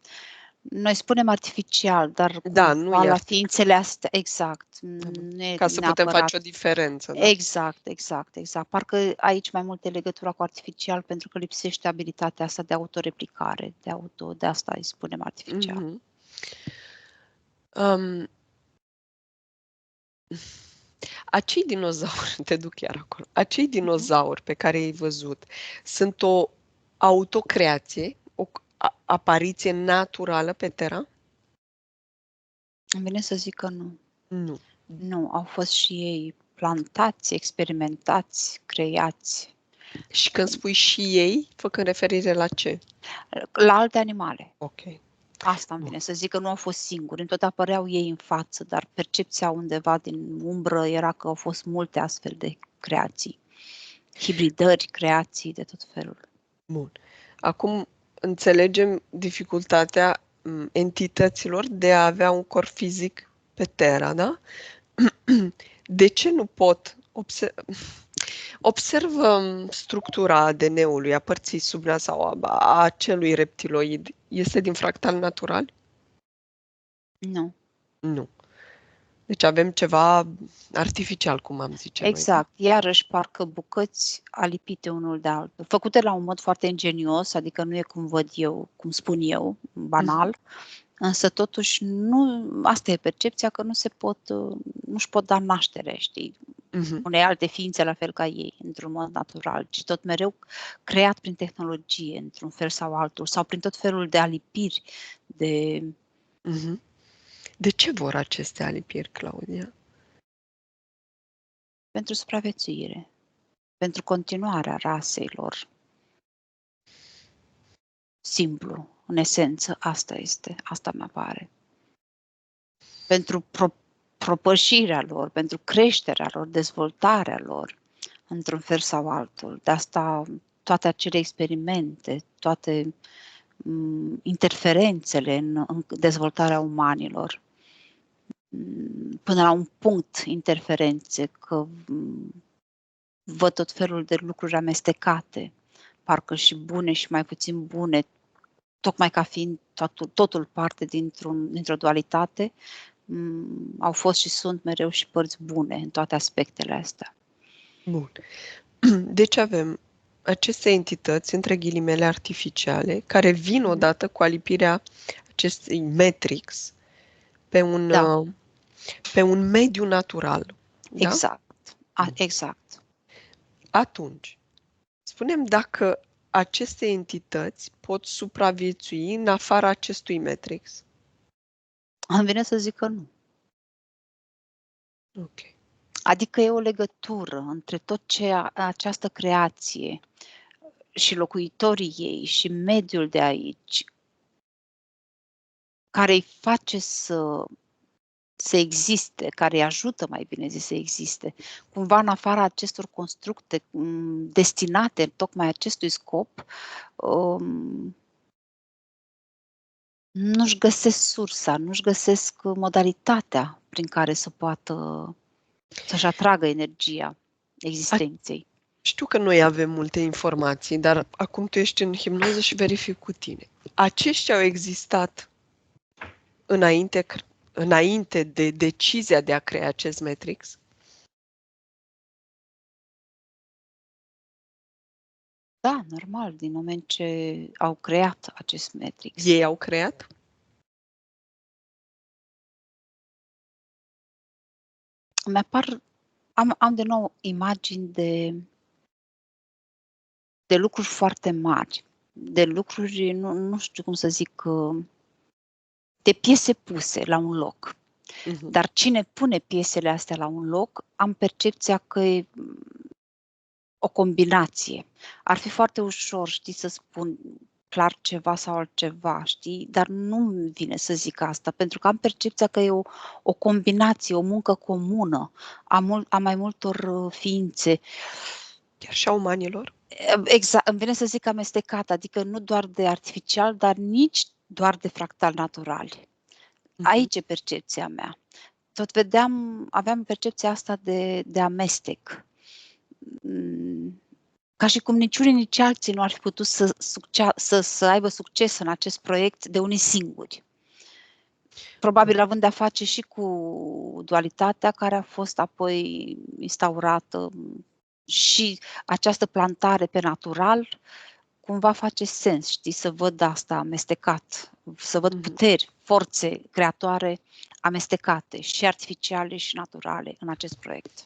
Noi spunem artificial, dar Da, nu cumva e la ființele astea, exact, nu e ca să putem neapărat. face o diferență. Da? Exact. Parcă aici mai multe legătura cu artificial pentru că lipsește abilitatea asta de autoreplicare, de asta îi spunem artificial. Mhm. Acei dinozauri, te duc chiar acolo, acei dinozauri pe care i-ai văzut sunt o autocreație, o apariție naturală pe Terra? Îmi vine să zic că nu. Nu. Nu, au fost și ei plantați, experimentați, creați. Și când spui și ei, făcând referire la ce? La alte animale. Ok. Asta îmi vine să zic că nu au fost singuri. Întotdeauna apăreau ei în față, dar percepția undeva din umbră era că au fost multe astfel de creații. Hibridări, creații de tot felul. Bun. Acum înțelegem dificultatea entităților de a avea un corp fizic pe Terra, da? De ce nu pot observă structura ADN-ului, a părții subla sau a acelui reptiloid. Este din fractal natural? Nu. Nu. Deci avem ceva artificial, cum am zice noi. Exact. Iarăși parcă bucăți alipite unul de altul. Făcute la un mod foarte ingenios, adică nu e cum văd eu, cum spun eu, banal, însă totuși nu, asta e percepția că nu-și pot da naștere, știi, unei alte ființe la fel ca ei, într-un mod natural, ci tot mereu creat prin tehnologie, într-un fel sau altul, sau prin tot felul de alipiri, de... De ce vor aceste alipiri, Claudia? Pentru supraviețuire, pentru continuarea rasei lor. Simplu, în esență, asta este, asta mi apare. Pentru propășirea lor, pentru creșterea lor, dezvoltarea lor, într-un fel sau altul. De asta toate acele experimente, toate interferențele în dezvoltarea umanilor, până la un punct interferențe, că văd tot felul de lucruri amestecate, parcă și bune și mai puțin bune, tocmai ca fiind totul parte dintr-o dualitate, au fost și sunt mereu și părți bune în toate aspectele astea. Bun. Deci avem aceste entități, între ghilimele, artificiale, care vin odată cu alipirea acestui matrix pe un mediu natural. Da? Exact. Atunci, spunem dacă aceste entități pot supraviețui în afara acestui matrix. Îmi vine să zic că nu. Ok. Adică e o legătură între tot această creație și locuitorii ei și mediul de aici, care îi face să existe, care îi ajută, mai bine zis, să existe, cumva în afara acestor constructe destinate tocmai acestui scop, nu-și găsesc sursa, nu-și găsesc modalitatea prin care să poată să-și atragă energia existenței. Știu că noi avem multe informații, dar acum tu ești în hipnoză și verific cu tine. Aceștia au existat înainte de decizia de a crea acest matrix? Da, normal, din moment ce au creat acest matrix. Ei au creat? Am de nou imagini de lucruri foarte mari, de lucruri, nu știu cum să zic, de piese puse la un loc. Dar cine pune piesele astea la un loc, am percepția că e o combinație. Ar fi foarte ușor, știi, să spun clar ceva sau altceva, știi? Dar nu-mi vine să zic asta, pentru că am percepția că e o combinație, o muncă comună a mai multor ființe. Chiar și a umanilor? Exact, îmi vine să zic amestecat, adică nu doar de artificial, dar nici doar de fractal naturali. Aici e percepția mea. Tot aveam percepția asta de amestec. Ca și cum nici unii, nici alții nu ar fi putut să aibă succes în acest proiect de unii singuri. Probabil având de-a face și cu dualitatea care a fost apoi instaurată și această plantare pe natural, cumva face sens, știi, să văd asta amestecat, să văd puteri, forțe creatoare amestecate, și artificiale și naturale în acest proiect.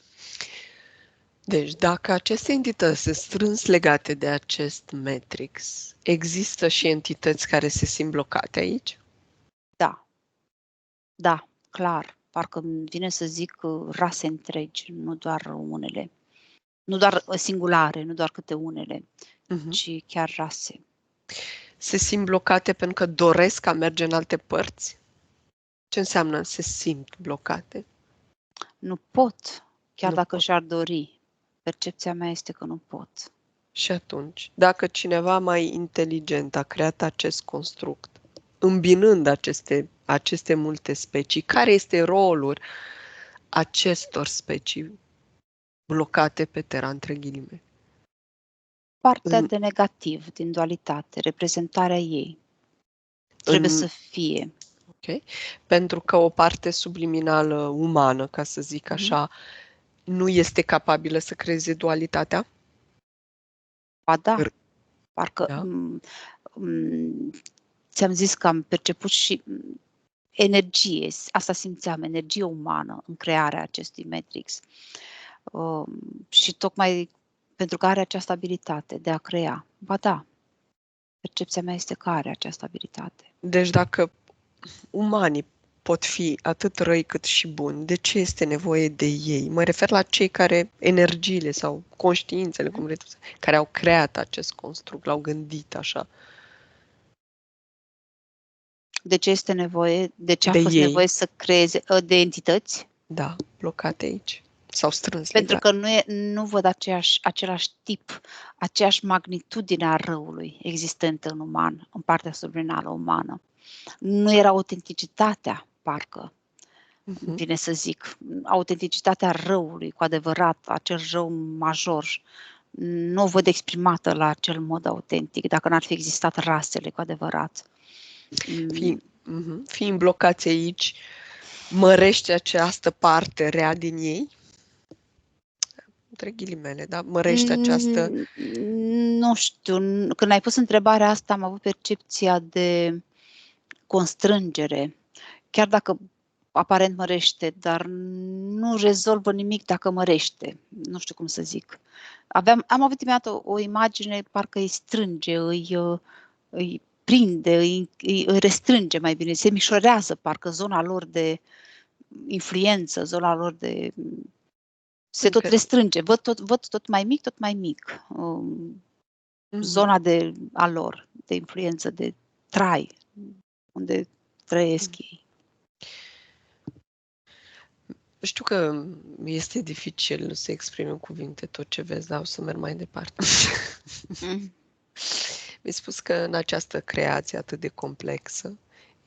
Deci, dacă aceste entități sunt strâns legate de acest matrix, există și entități care se simt blocate aici? Da, clar. Parcă îmi vine să zic rase întregi, nu doar unele. Nu doar singulare, nu doar câte unele, ci chiar rase. Se simt blocate pentru că doresc a merge în alte părți? Ce înseamnă se simt blocate? Nu pot, chiar Nu dacă pot. și-ar dori. Percepția mea este că nu pot. Și atunci, dacă cineva mai inteligent a creat acest construct, îmbinând aceste multe specii, care este rolul acestor specii blocate pe terra, între ghilimele? Partea de negativ din dualitate, reprezentarea ei, trebuie să fie. Ok? Pentru că o parte subliminală umană, ca să zic așa, nu este capabilă să creeze dualitatea? Ba da, parcă Da? ți-am zis că am perceput și energie, asta simțeam, energie umană în crearea acestui matrix. Și tocmai pentru că are această abilitate de a crea. Ba da, percepția mea este că are această abilitate. Deci dacă umanii pot fi atât răi cât și buni, de ce este nevoie de ei? Mă refer la cei care, energiile sau conștiințele, cum vreți, care au creat acest construct, l-au gândit așa. De ce este nevoie? De ce a De fost ei. nevoie să creeze de entități? Da, blocate aici. Sau strâns Pentru legate. că nu văd același tip, aceeași magnitudine a răului existentă în uman, în partea subliminală umană. Nu era autenticitatea, parcă, vine să zic, autenticitatea răului, cu adevărat, acel rău major, nu o văd exprimată la acel mod autentic, dacă n-ar fi existat rasele, cu adevărat. Fiind blocați aici, mărește această parte rea din ei? Între ghilimele, da? Mărește această... Nu știu, când ai pus întrebarea asta am avut percepția de constrângere, chiar dacă aparent mărește, dar nu rezolvă nimic dacă mărește. Nu știu cum să zic. Am avut imediat o imagine, parcă îi strânge, îi prinde, îi restrânge mai bine, se mișorează parcă zona lor de influență, zona lor de... Se tot restrânge, văd tot mai mic, tot mai mic. Zona a lor, de influență, de trai, unde trăiesc ei. Știu că este dificil să exprimi în cuvinte tot ce vezi, dar o să merg mai departe. Mi-ai spus că în această creație atât de complexă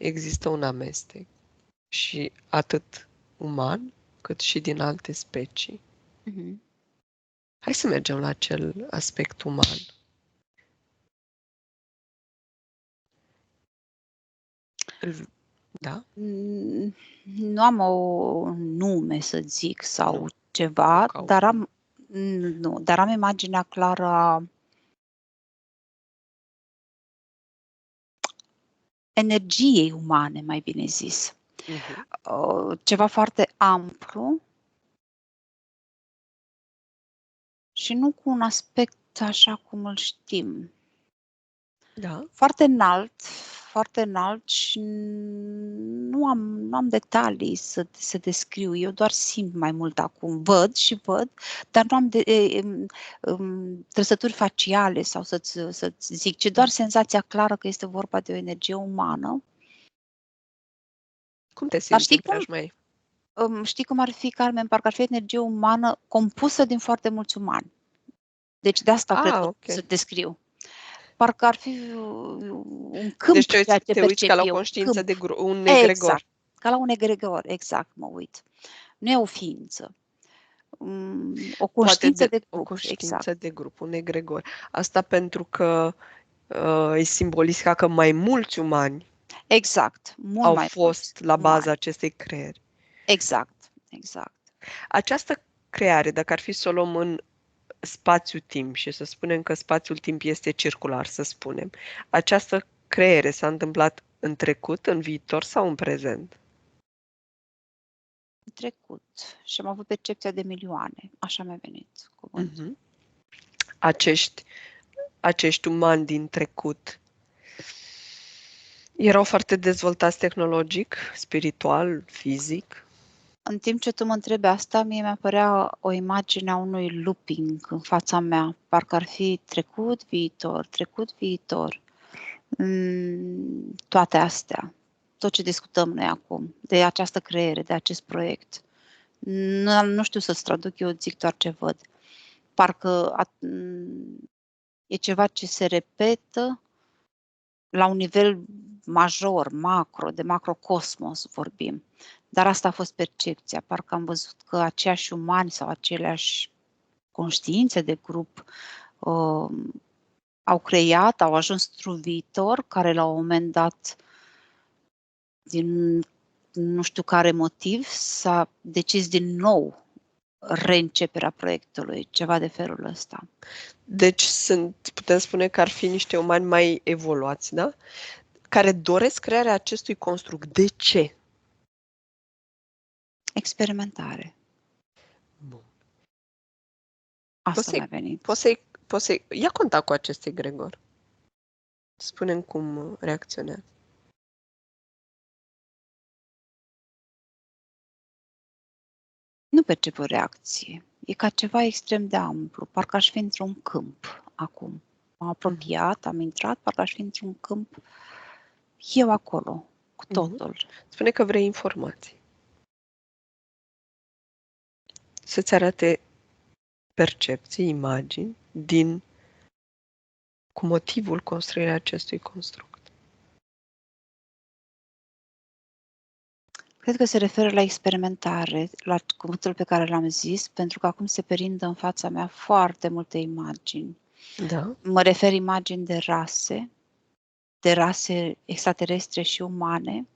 există un amestec și atât uman cât și din alte specii. Mhm. Hai să mergem la acel aspect uman. Da? Nu am un nume, să zic, sau Nu. ceva, Nu caut. dar am imaginea clară a energiei umane, mai bine zis. Mhm. Ceva foarte amplu și nu cu un aspect așa cum îl știm. Da. Foarte înalt și nu am detalii să descriu. Eu doar simt mai mult acum. Văd, dar nu am trăsături faciale sau să-ți zic, ci doar senzația clară că este vorba de o energie umană. Cum te Dar simți în preajma? știi cum ar fi, Carmen? Parcă ar fi energie umană compusă din foarte mulți umani. Deci de asta cred că Ok. să descriu. Parcă ar fi un câmp, Deci ceea ce te uiți percep ca la o eu. conștiință Câmp. de un egregor. Exact. Ca la un egregor, exact, mă uit. Nu e o ființă. O conștiință de O grup, conștiință exact. de grup, un egregor. Asta pentru că îi simboliza ca că mai mulți umani Exact. Mult au mai mulți fost la baza umani. acestei creări. Exact, exact. Această creare, dacă ar fi să o luăm în spațiu-timp și să spunem că spațiul-timp este circular, să spunem, această creere s-a întâmplat în trecut, în viitor sau în prezent? În trecut. Și am avut percepția de milioane. Așa mi-a venit cuvântul. Mhm. Acești umani din trecut erau foarte dezvoltați tehnologic, spiritual, fizic? În timp ce tu mă întrebi asta, mie mi-apărea o imagine a unui looping în fața mea. Parcă ar fi trecut, viitor. Toate astea. Tot ce discutăm noi acum, de această creere, de acest proiect. Nu știu să-ți traduc, eu zic doar ce văd. Parcă e ceva ce se repetă la un nivel major, macro, de macrocosmos vorbim. Dar asta a fost percepția. Parcă am văzut că aceiași umani sau aceleași conștiințe de grup au creat, au ajuns într-un viitor care la un moment dat, din nu știu care motiv, s-a decis din nou reînceperea proiectului, ceva de felul ăsta. Deci putem spune că ar fi niște umani mai evoluați, da? Care doresc crearea acestui construct. De ce? Experimentare. Bun. Asta mi-a venit. Poți să ia contact cu acest egregor. Spune-mi cum reacționează. Nu percep o reacție. E ca ceva extrem de amplu. Parcă aș fi într-un câmp acum. M-am apropiat, am intrat, parcă aș fi într-un câmp. Eu acolo, cu totul. Spune că vrei informații. Să-ți arate percepții, imagini cu motivul construirii acestui construct. Cred că se referă la experimentare, la cuvântul pe care l-am zis, pentru că acum se perindă în fața mea foarte multe imagini. Da? Mă refer imagini de rase extraterestre și umane,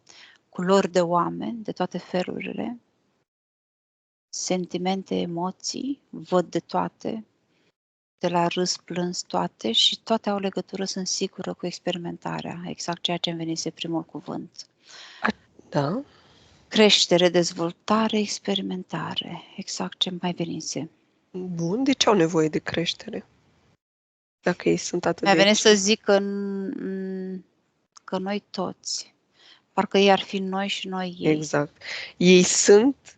culori de oameni, de toate felurile, sentimente, emoții, văd de toate, de la râs, plâns, toate și toate au legătură, sunt sigură, cu experimentarea, exact ceea ce îmi venise primul cuvânt. Da? Creștere, dezvoltare, experimentare, exact ce mai venise. Bun, de ce au nevoie de creștere? Dacă ei sunt atât Mi-a de venit să zic că noi toți, parcă ei ar fi noi și noi ei. Exact.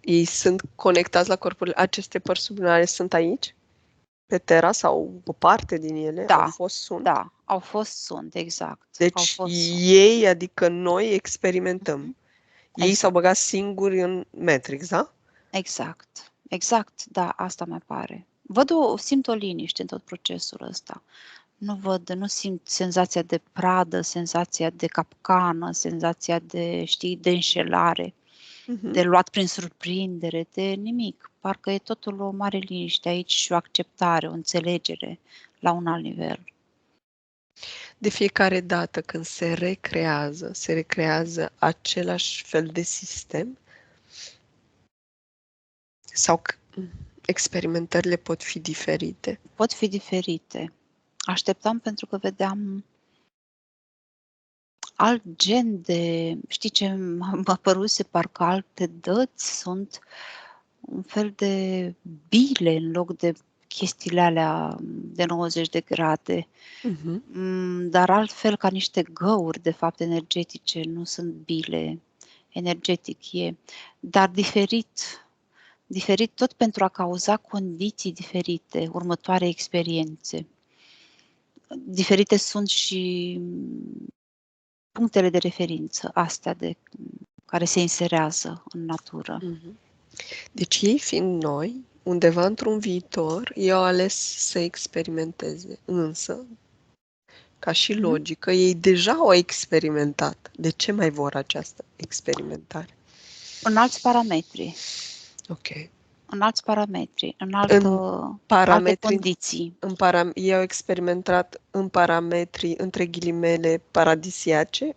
Ei sunt conectați la corpul. Aceste părți subliminale sunt aici? Pe Terra sau o parte din ele? Da, Au fost, sunt? Da, au fost, sunt, exact. Deci au fost, ei, adică noi, experimentăm. Ei Exact. s-au băgat singuri în Matrix, da? Exact, da, asta mi pare. Simt o liniște în tot procesul ăsta. Nu simt senzația de pradă, senzația de capcană, senzația de, știi, de înșelare, de luat prin surprindere, de nimic. Parcă e totul o mare liniște aici și o acceptare, o înțelegere la un alt nivel. De fiecare dată când se recrează același fel de sistem? Sau experimentările pot fi diferite? Pot fi diferite. Așteptam pentru că vedeam alt gen de, știi ce m-a păruse, parcă alte dăți sunt un fel de bile în loc de chestiile alea de 90 de grade, dar altfel ca niște găuri, de fapt, energetice, nu sunt bile, energetic e, dar diferit tot pentru a cauza condiții diferite, următoare experiențe. Diferite sunt și punctele de referință, astea care se inserează în natură. Deci ei fiind noi, undeva într-un viitor, ei au ales să experimenteze. Însă, ca și logică, ei deja au experimentat. De ce mai vor această experimentare? În alți parametri. Ok. În alți parametri, în alte condiții. Ei au experimentat în parametri, între ghilimele, paradisiace,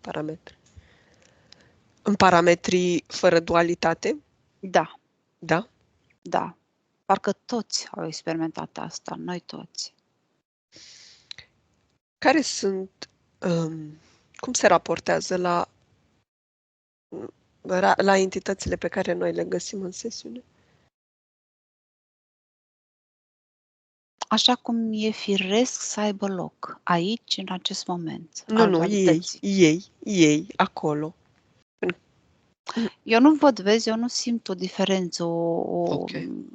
parametri. În parametri fără dualitate? Da. Da? Da. Parcă toți au experimentat asta, noi toți. Care sunt, cum se raportează la entitățile pe care noi le găsim în sesiune? Așa cum e firesc să aibă loc, aici, în acest moment. Nu, ei, acolo. Eu nu văd, vezi, eu nu simt o diferență,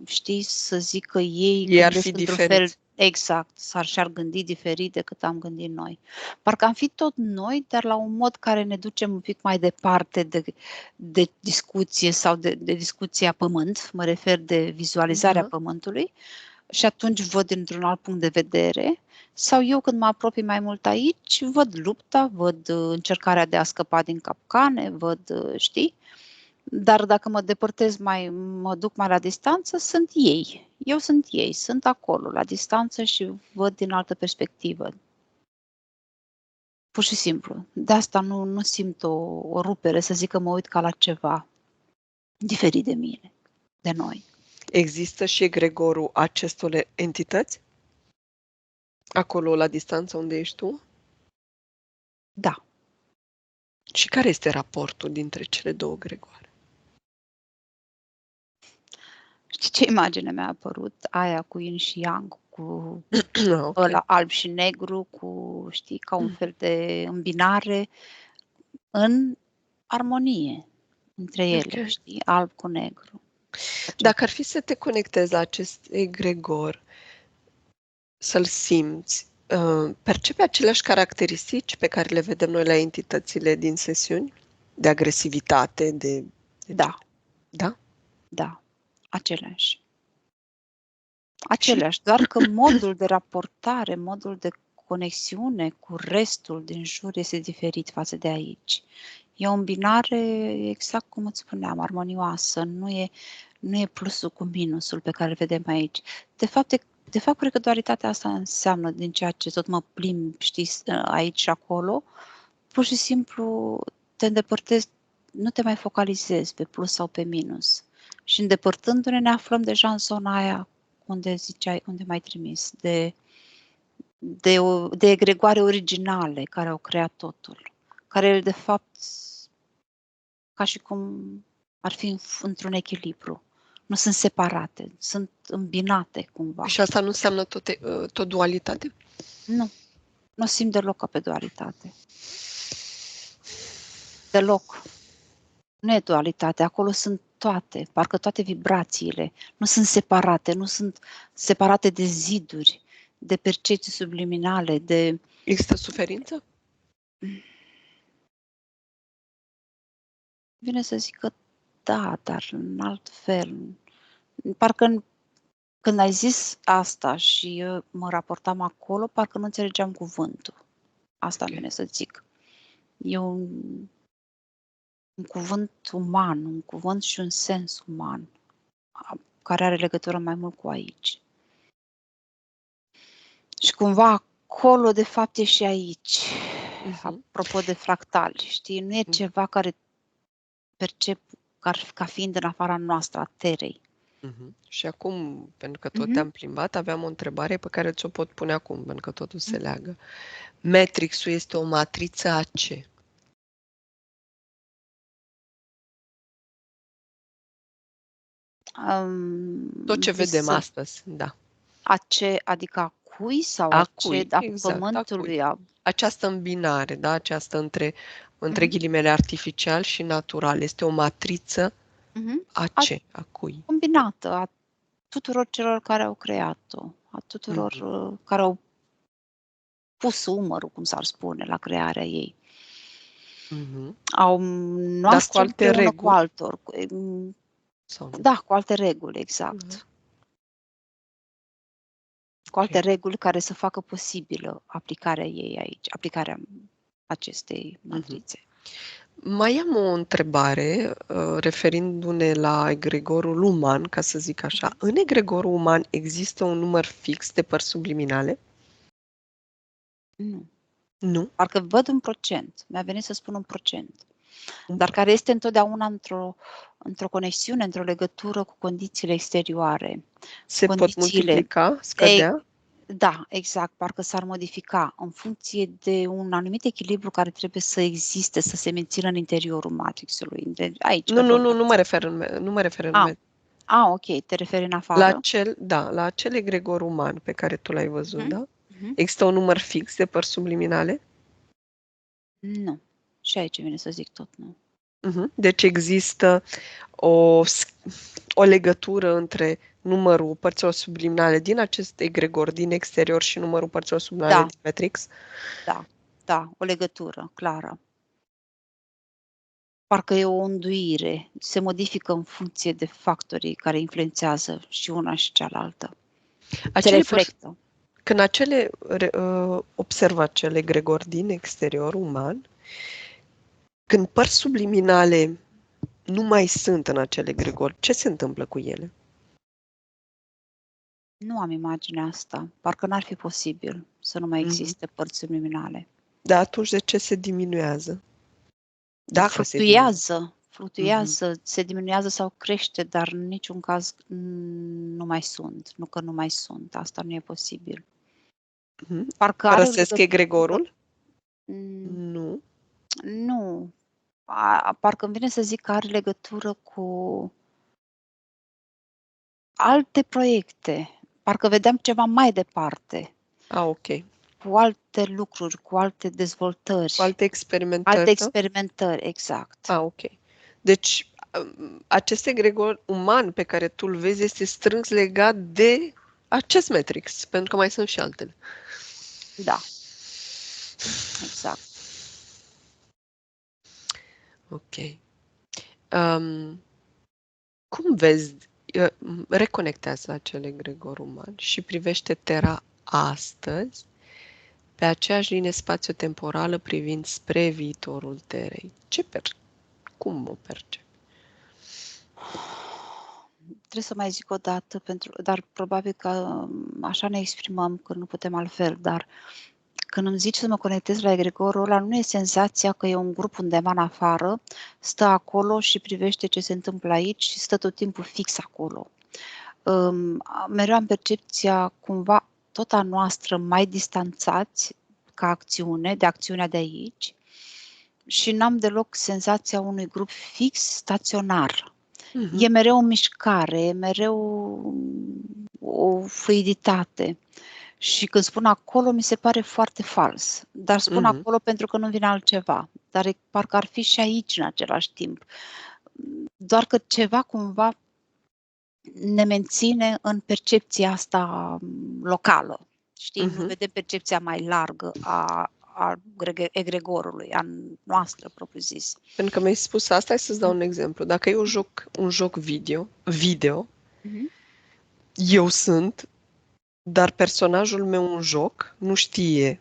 știi, să zic că ei gândesc într-un fel, exact, și-ar gândi diferit decât am gândit noi. Parcă am fi tot noi, dar la un mod care ne ducem un pic mai departe de discuție sau de discuția pământ, mă refer de vizualizarea pământului, și atunci văd dintr-un alt punct de vedere. Sau eu când mă apropii mai mult aici, văd lupta, văd încercarea de a scăpa din capcane, văd, știi? Dar dacă mă depărtez mă duc mai la distanță, sunt ei. Eu sunt ei, sunt acolo, la distanță și văd din altă perspectivă. Pur și simplu. De asta nu simt o rupere, să zic că mă uit ca la ceva diferit de mine, de noi. Există și egregorul acestor entități? Acolo, la distanță unde ești tu? Da. Și care este raportul dintre cele două gregoare? Știi ce imagine mi-a apărut? Aia cu yin și yang, cu Okay. ăla alb și negru, cu, știi, ca un fel de îmbinare în armonie între ele, știi, alb cu negru. Dacă ar fi să te conectezi la acest egregor, să-l simți, percepi aceleași caracteristici pe care le vedem noi la entitățile din sesiuni? De agresivitate, Da. Da? Da. Aceleași. Doar că modul de raportare, modul de conexiune cu restul din jur este diferit față de aici. E o îmbinare, exact cum îți spuneam, armonioasă, nu e plusul cu minusul pe care îl vedem aici. De fapt, cred că dualitatea asta înseamnă, din ceea ce tot mă plimb, știi, aici și acolo, pur și simplu te îndepărtezi, nu te mai focalizezi pe plus sau pe minus. Și îndepărtându-ne, ne aflăm deja în zona aia unde ziceai, unde m-ai trimis, de egregoare originale care au creat totul, care de fapt ca și cum ar fi într-un echilibru. Nu sunt separate, sunt îmbinate cumva. Și asta nu înseamnă tot dualitate? Nu simt deloc ca pe dualitate. Deloc. Nu e dualitate, acolo sunt toate, parcă toate vibrațiile. Nu sunt separate, nu sunt separate de ziduri, de percepții subliminale, de... Există suferință? Vine să zic că da, dar în alt fel. Parcă Când ai zis asta și eu mă raportam acolo, parcă nu înțelegeam cuvântul. Asta îmi Ok. vine să zic. E un cuvânt uman, un cuvânt și un sens uman, care are legătură mai mult cu aici. Și cumva acolo, de fapt, e și aici. Apropo de fractali, știi? Nu e ceva care percep ca fiind în afara noastră, a terei. Și acum, pentru că tot te-am plimbat, aveam o întrebare pe care ți-o pot pune acum, pentru că totul se leagă. Matrix-ul este o matriță a ce? Tot ce vedem astăzi, da. A ce, adică a cui sau A cui? a Exact, pământului? a cui? Această îmbinare, da? Această între ghilimele artificial și natural. Este o matriță a ce? A cui? Combinată, a tuturor celor care au creat-o, a tuturor care au pus umărul, cum s-ar spune, la crearea ei. Au noastră împreună cu altor. Da, cu alte reguli, exact. Cu alte reguli care să facă posibilă aplicarea ei aici, aplicarea acestei matrițe. Mai am o întrebare, referindu-ne la egregorul uman, ca să zic așa. În egregorul uman există un număr fix de părți subliminale? Nu. Nu? Parcă văd un procent. Mi-a venit să spun un procent. Dar care este întotdeauna într-o conexiune, într-o legătură cu condițiile exterioare. Se pot multiplica, scădea? Da, exact. Parcă s-ar modifica în funcție de un anumit echilibru care trebuie să existe, să se mențină în interiorul matrixului. Aici, nu mă refer în ok, te referi în afară. La acel egregor uman pe care tu l-ai văzut, da? Există un număr fix de părți subliminale? Nu. Și aici vine să zic tot nu. Deci există o legătură între numărul părților subliminale din acest egregor, din exterior, și numărul părților subliminale din matrix? Da, o legătură clară. Parcă e o înduire, se modifică în funcție de factorii care influențează și una și cealaltă. Se reflectă. Când observă acel egregor din exterior uman, când părți subliminale nu mai sunt în acel egregor, ce se întâmplă cu ele? Nu am imaginea asta. Parcă n-ar fi posibil să nu mai existe părți subliminale. Dar atunci de ce se diminuează? Dacă fluctuează, se diminuează sau crește, dar în niciun caz nu mai sunt. Nu că nu mai sunt. Asta nu e posibil. Parcă părăsesc egregorul? Nu. Nu. Parcă îmi vine să zic că are legătură cu alte proiecte. Parcă vedeam ceva mai departe. Ok. Cu alte lucruri, cu alte dezvoltări. Cu alte experimentări. Alte experimentări, exact. Ok. Deci, acest egregor uman pe care tu îl vezi este strâns legat de acest matrix, pentru că mai sunt și altele. Da. Exact. Ok. Cum vezi, reconectează acel egregor uman și privește Terra astăzi pe aceeași linie spațio-temporală privind spre viitorul Terei. Cum o percepi? Trebuie să mai zic o dată, dar probabil că așa ne exprimăm, că nu putem altfel, dar când îmi zici să mă conectez la egregorul ăla, nu e senzația că e un grup undeva în afară, stă acolo și privește ce se întâmplă aici și stă tot timpul fix acolo. Mereu am percepția cumva tot a noastră mai distanțați ca acțiune, de acțiunea de aici, și n-am deloc senzația unui grup fix staționar. E mereu o mișcare, e mereu o fluiditate. Și când spun acolo, mi se pare foarte fals. Dar spun acolo pentru că nu vine altceva. Dar parcă ar fi și aici în același timp. Doar că ceva cumva ne menține în percepția asta locală. Știi? Nu vedem percepția mai largă a egregorului, a noastră, propriu-zis. Pentru că mi-ai spus asta, hai să-ți dau un exemplu. Dacă eu joc un joc video, eu sunt, dar personajul meu în joc nu știe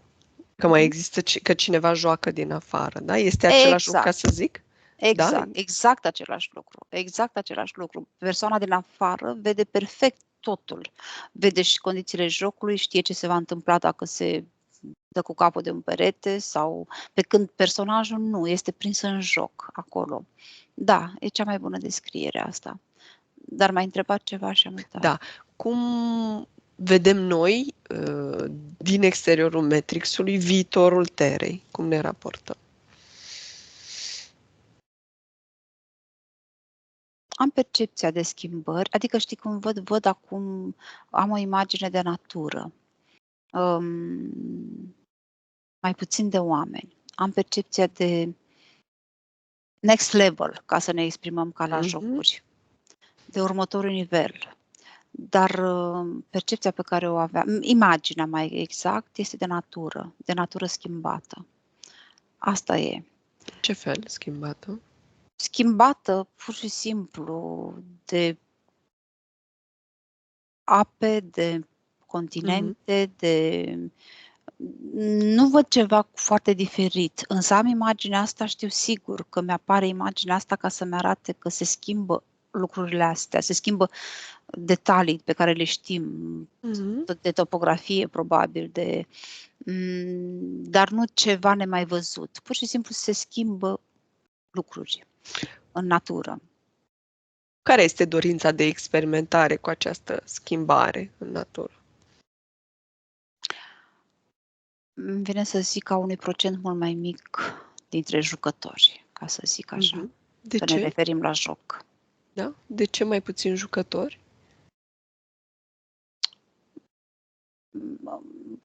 că mai Mhm. există, că cineva joacă din afară, da? Este același lucru, ca Exact, să zic? Da? exact, exact același lucru, exact același lucru. Persoana din afară vede perfect totul, vede și condițiile jocului, știe ce se va întâmpla dacă se dă cu capul de un perete sau pe când personajul nu, este prins în joc acolo. Da, e cea mai bună descriere asta. Dar m-ai întrebat ceva și am uitat. Da. Cum vedem noi, din exteriorul Matrixului, viitorul Terei? Cum ne raportăm? Am percepția de schimbări, adică știi cum văd acum, am o imagine de natură. Mai puțin de oameni. Am percepția de next level, ca să ne exprimăm ca la Mhm. jocuri, de următorul nivel. Dar percepția pe care o aveam, imaginea mai exact, este de natură schimbată. Asta e. Ce fel schimbată? Schimbată pur și simplu de ape, de Mhm. continente, de... Nu văd ceva foarte diferit, însă am imaginea asta, știu sigur că mi-apare imaginea asta ca să-mi arate că se schimbă lucrurile astea, se schimbă detalii pe care le știm, Mhm. de topografie probabil, dar nu ceva nemai văzut. Pur și simplu se schimbă lucruri în natură. Care este dorința de experimentare cu această schimbare în natură? Îmi vine să zic ca unui procent mult mai mic dintre jucători, ca să zic așa, Mhm. De că ne ce? referim la joc. Da? De ce mai puțin jucători?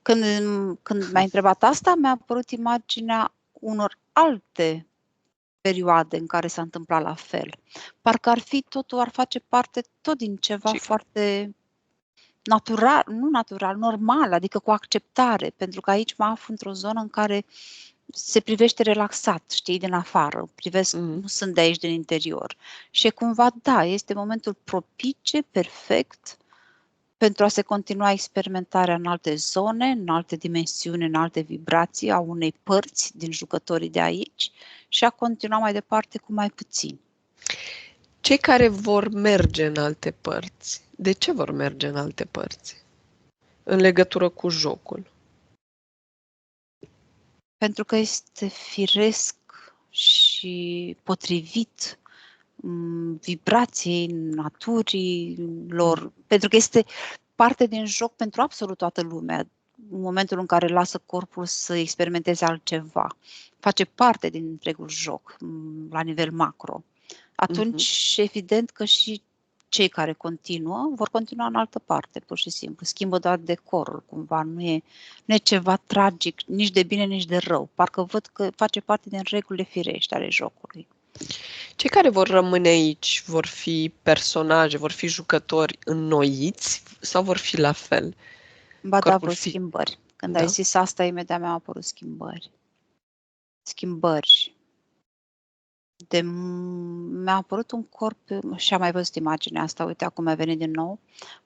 Când, când m-ai întrebat asta, mi-a apărut imaginea unor alte perioade în care s-a întâmplat la fel. Parcă totul ar face parte tot din ceva Și foarte natural, nu natural, normal, adică cu acceptare, pentru că aici mă aflu într-o zonă în care se privește relaxat, știi, din afară, privesc, Mhm. nu sunt de aici din interior. Și e cumva, da, este momentul propice, perfect, pentru a se continua experimentarea în alte zone, în alte dimensiuni, în alte vibrații a unei părți din jucătorii de aici și a continua mai departe cu mai puțini. Cei care vor merge în alte părți, de ce vor merge în alte părți? În legătură cu jocul. Pentru că este firesc și potrivit vibrației naturii lor, pentru că este parte din joc pentru absolut toată lumea, în momentul în care lasă corpul să experimenteze altceva. Face parte din întregul joc, la nivel macro. Mhm. Atunci, evident că și cei care continuă, vor continua în altă parte, pur și simplu. Schimbă doar decorul, cumva. Nu e ceva tragic, nici de bine, nici de rău. Parcă văd că face parte din regulile firești ale jocului. Cei care vor rămâne aici vor fi personaje, vor fi jucători înnoiți sau vor fi la fel? Ba da, Corpul vreo fi... schimbări. Când ai Da? zis asta, imediat mi-au apărut schimbări. Schimbări. Mi-a apărut un corp și am mai văzut imaginea asta, uite, acum mi-a venit din nou,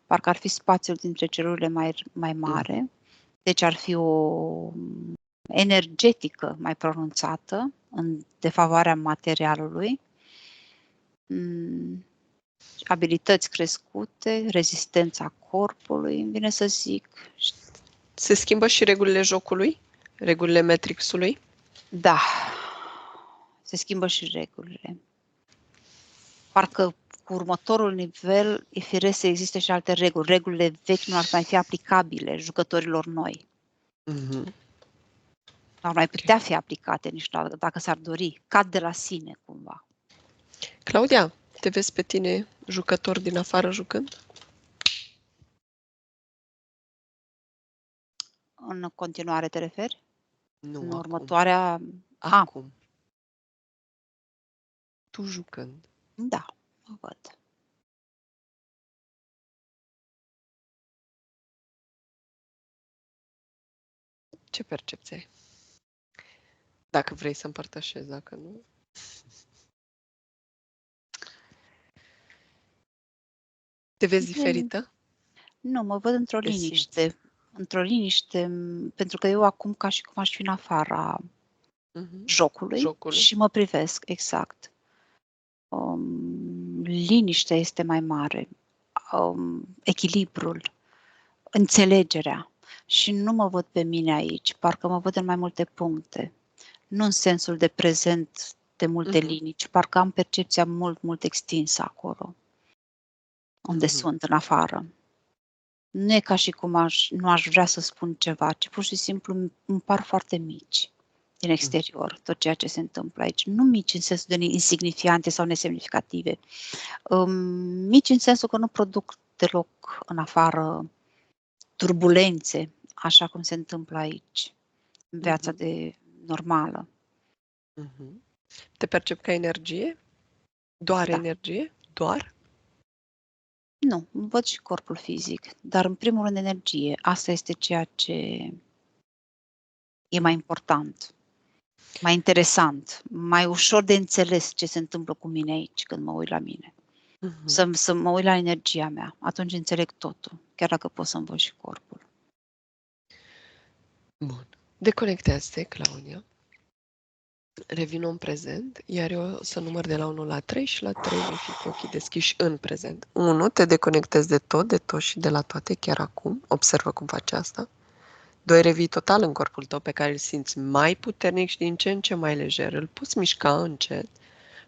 parcă ar fi spațiul dintre cerurile mai Mhm. mare, deci ar fi o energetică mai pronunțată în defavoarea materialului, abilități crescute, rezistența corpului, îmi vine să zic. Se schimbă și regulile jocului? Regulile Matrixului? Da, se schimbă și regulile. Parcă cu următorul nivel e firesc să existe și alte reguli. Regulile vechi nu ar mai fi aplicabile jucătorilor noi. Mhm. Nu ar mai Ok. putea fi aplicate nici dacă s-ar dori. Cad de la sine, cumva. Claudia, te vezi pe tine jucător din afară jucând? În continuare te referi? Nu În acum. următoarea... Acum. Tu jucând. Da, mă văd. Ce percepție ai? Dacă vrei să împărtășezi, dacă nu. Te vezi diferită? Nu, mă văd într-o Te simți. liniște. Într-o liniște, pentru că eu acum ca și cum aș fi în afara jocului Jocului. și mă privesc, exact. Liniștea este mai mare, echilibrul, înțelegerea. Și nu mă văd pe mine aici, parcă mă văd în mai multe puncte. Nu în sensul de prezent de multe linii, ci parcă am percepția mult, mult extinsă acolo, unde sunt, în afară. Nu e ca și cum nu aș vrea să spun ceva, ci pur și simplu îmi par foarte mici din exterior, tot ceea ce se întâmplă aici. Nu mici în sensul de insignifiante sau nesemnificative, mici în sensul că nu produc deloc în afară turbulențe, așa cum se întâmplă aici, în viața de normală. Te percep ca energie? Doar Da. energie? Doar? Nu, văd și corpul fizic, dar în primul rând energie. Asta este ceea ce e mai important, mai interesant, mai ușor de înțeles ce se întâmplă cu mine aici când mă uit la mine. Să mă uit la energia mea, atunci înțeleg totul, chiar dacă pot să-mi văd și corpul. Bun. Deconectează-te, Claudia. Revină în prezent, iar eu o să număr de la 1 la 3 și la 3 vei fi cu ochii deschiși în prezent. 1. Te deconectezi de tot și de la toate chiar acum. Observă cum faci asta. 2. Revii total în corpul tău pe care îl simți mai puternic și din ce în ce mai lejer. Îl poți mișca încet,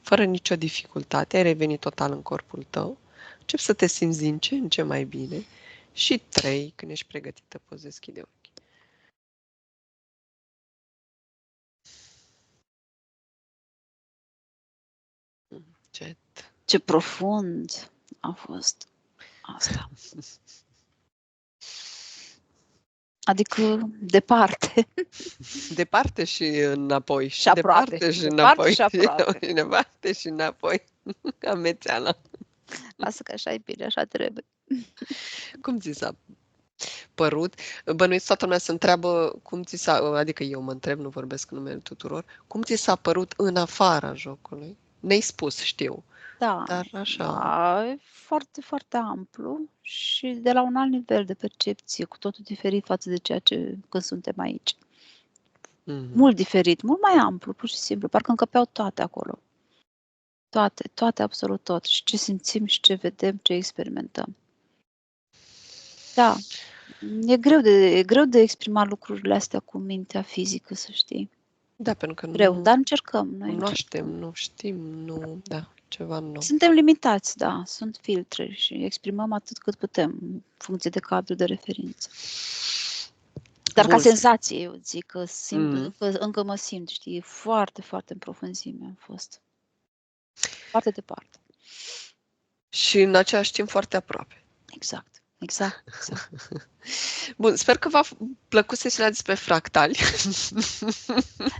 fără nicio dificultate. Ai revenit total în corpul tău. Începi să te simți din ce în ce mai bine. Și 3. Când ești pregătită, poți deschide ochii. Încet. Ce profund a fost asta. Adică departe. Departe și înapoi. Și aproape. Departe și Departe înapoi. și aproape. Departe și înapoi. Amețeala. Lasă că așa e bine, așa trebuie. Cum ți s-a părut? Bănuiesc toată lumea se întreabă cum ți s-a, adică eu mă întreb, nu vorbesc în numele tuturor, cum ți s-a părut în afara jocului? Ne-ai spus, știu. Da, Dar așa. da, e foarte, foarte amplu și de la un alt nivel de percepție, cu totul diferit față de ceea ce când suntem aici. Mult diferit, mult mai amplu, pur și simplu, parcă încăpeau toate acolo. Toate, absolut tot. Și ce simțim și ce vedem, ce experimentăm. Da, e greu de exprimat lucrurile astea cu mintea fizică, să știi. Da, pentru că Greu, nu dar încercăm. Noi cunoaștem, nu știm, nu, da, ceva nou. Suntem limitați, da, sunt filtre și exprimăm atât cât putem, în funcție de cadrul de referință. Dar ca senzație, eu zic că simt, că încă mă simt, știi, foarte, foarte în profunzime am fost. Foarte departe. Și în același timp foarte aproape. Exact. Bun, sper că v-a plăcut sesiunea despre fractali.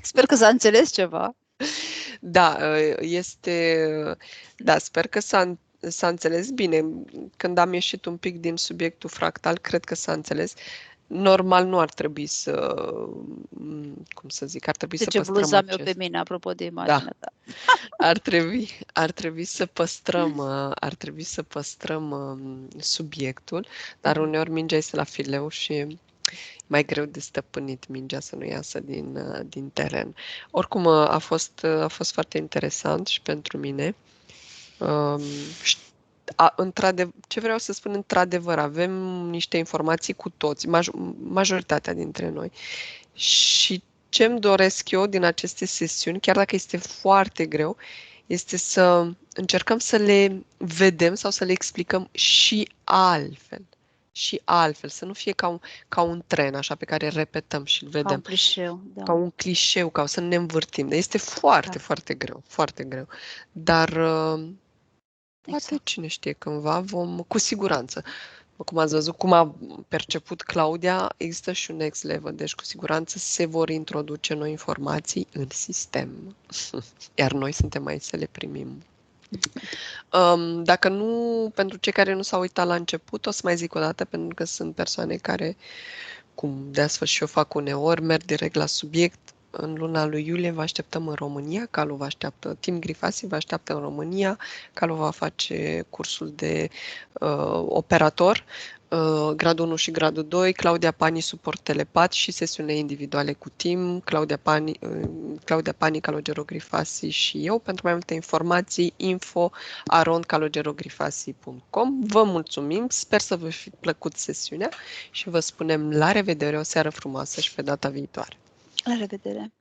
Sper că s-a înțeles ceva. Da, da, sper că s-a înțeles bine. Când am ieșit un pic din subiectul fractal, cred că s-a înțeles. Normal nu ar trebui să, cum să zic, ar trebui să păstrăm bluza mea pe mine, apropo de imaginea ta. Ar trebui să păstrăm subiectul, dar uneori mingea este la fileu și e mai greu de stăpânit mingea să nu iasă din teren. Oricum a fost foarte interesant și pentru mine. Ce vreau să spun, într-adevăr, avem niște informații cu toți, majoritatea dintre noi. Și ce-mi doresc eu din aceste sesiuni, chiar dacă este foarte greu, este să încercăm să le vedem sau să le explicăm și altfel. Și altfel, să nu fie ca un tren așa pe care repetăm și îl vedem. Ca un clișeu, da. Ca un clișeu, ca să ne învârtim. Este foarte, foarte greu, foarte greu. Dar poate cine știe cândva cu siguranță. Cum ați văzut, cum a perceput Claudia, există și un next level, deci cu siguranță se vor introduce noi informații în sistem. Iar noi suntem aici să le primim. Dacă nu, pentru cei care nu s-au uitat la început, o să mai zic o dată, pentru că sunt persoane care, cum de astfel și eu fac uneori, merg direct la subiect. În luna lui iulie vă așteptăm în România, Calu vă așteaptă, Tim Grifasi vă așteaptă în România, Calu va face cursul de operator gradul 1 și gradul 2, Claudia Pani, suport telepat și sesiune individuale cu team, Claudia Pani, Calogerogrifasi și eu. Pentru mai multe informații, info@calogerogrifasi.com. Vă mulțumim, sper să vă fi plăcut sesiunea și vă spunem la revedere, o seară frumoasă și pe data viitoare. La revedere!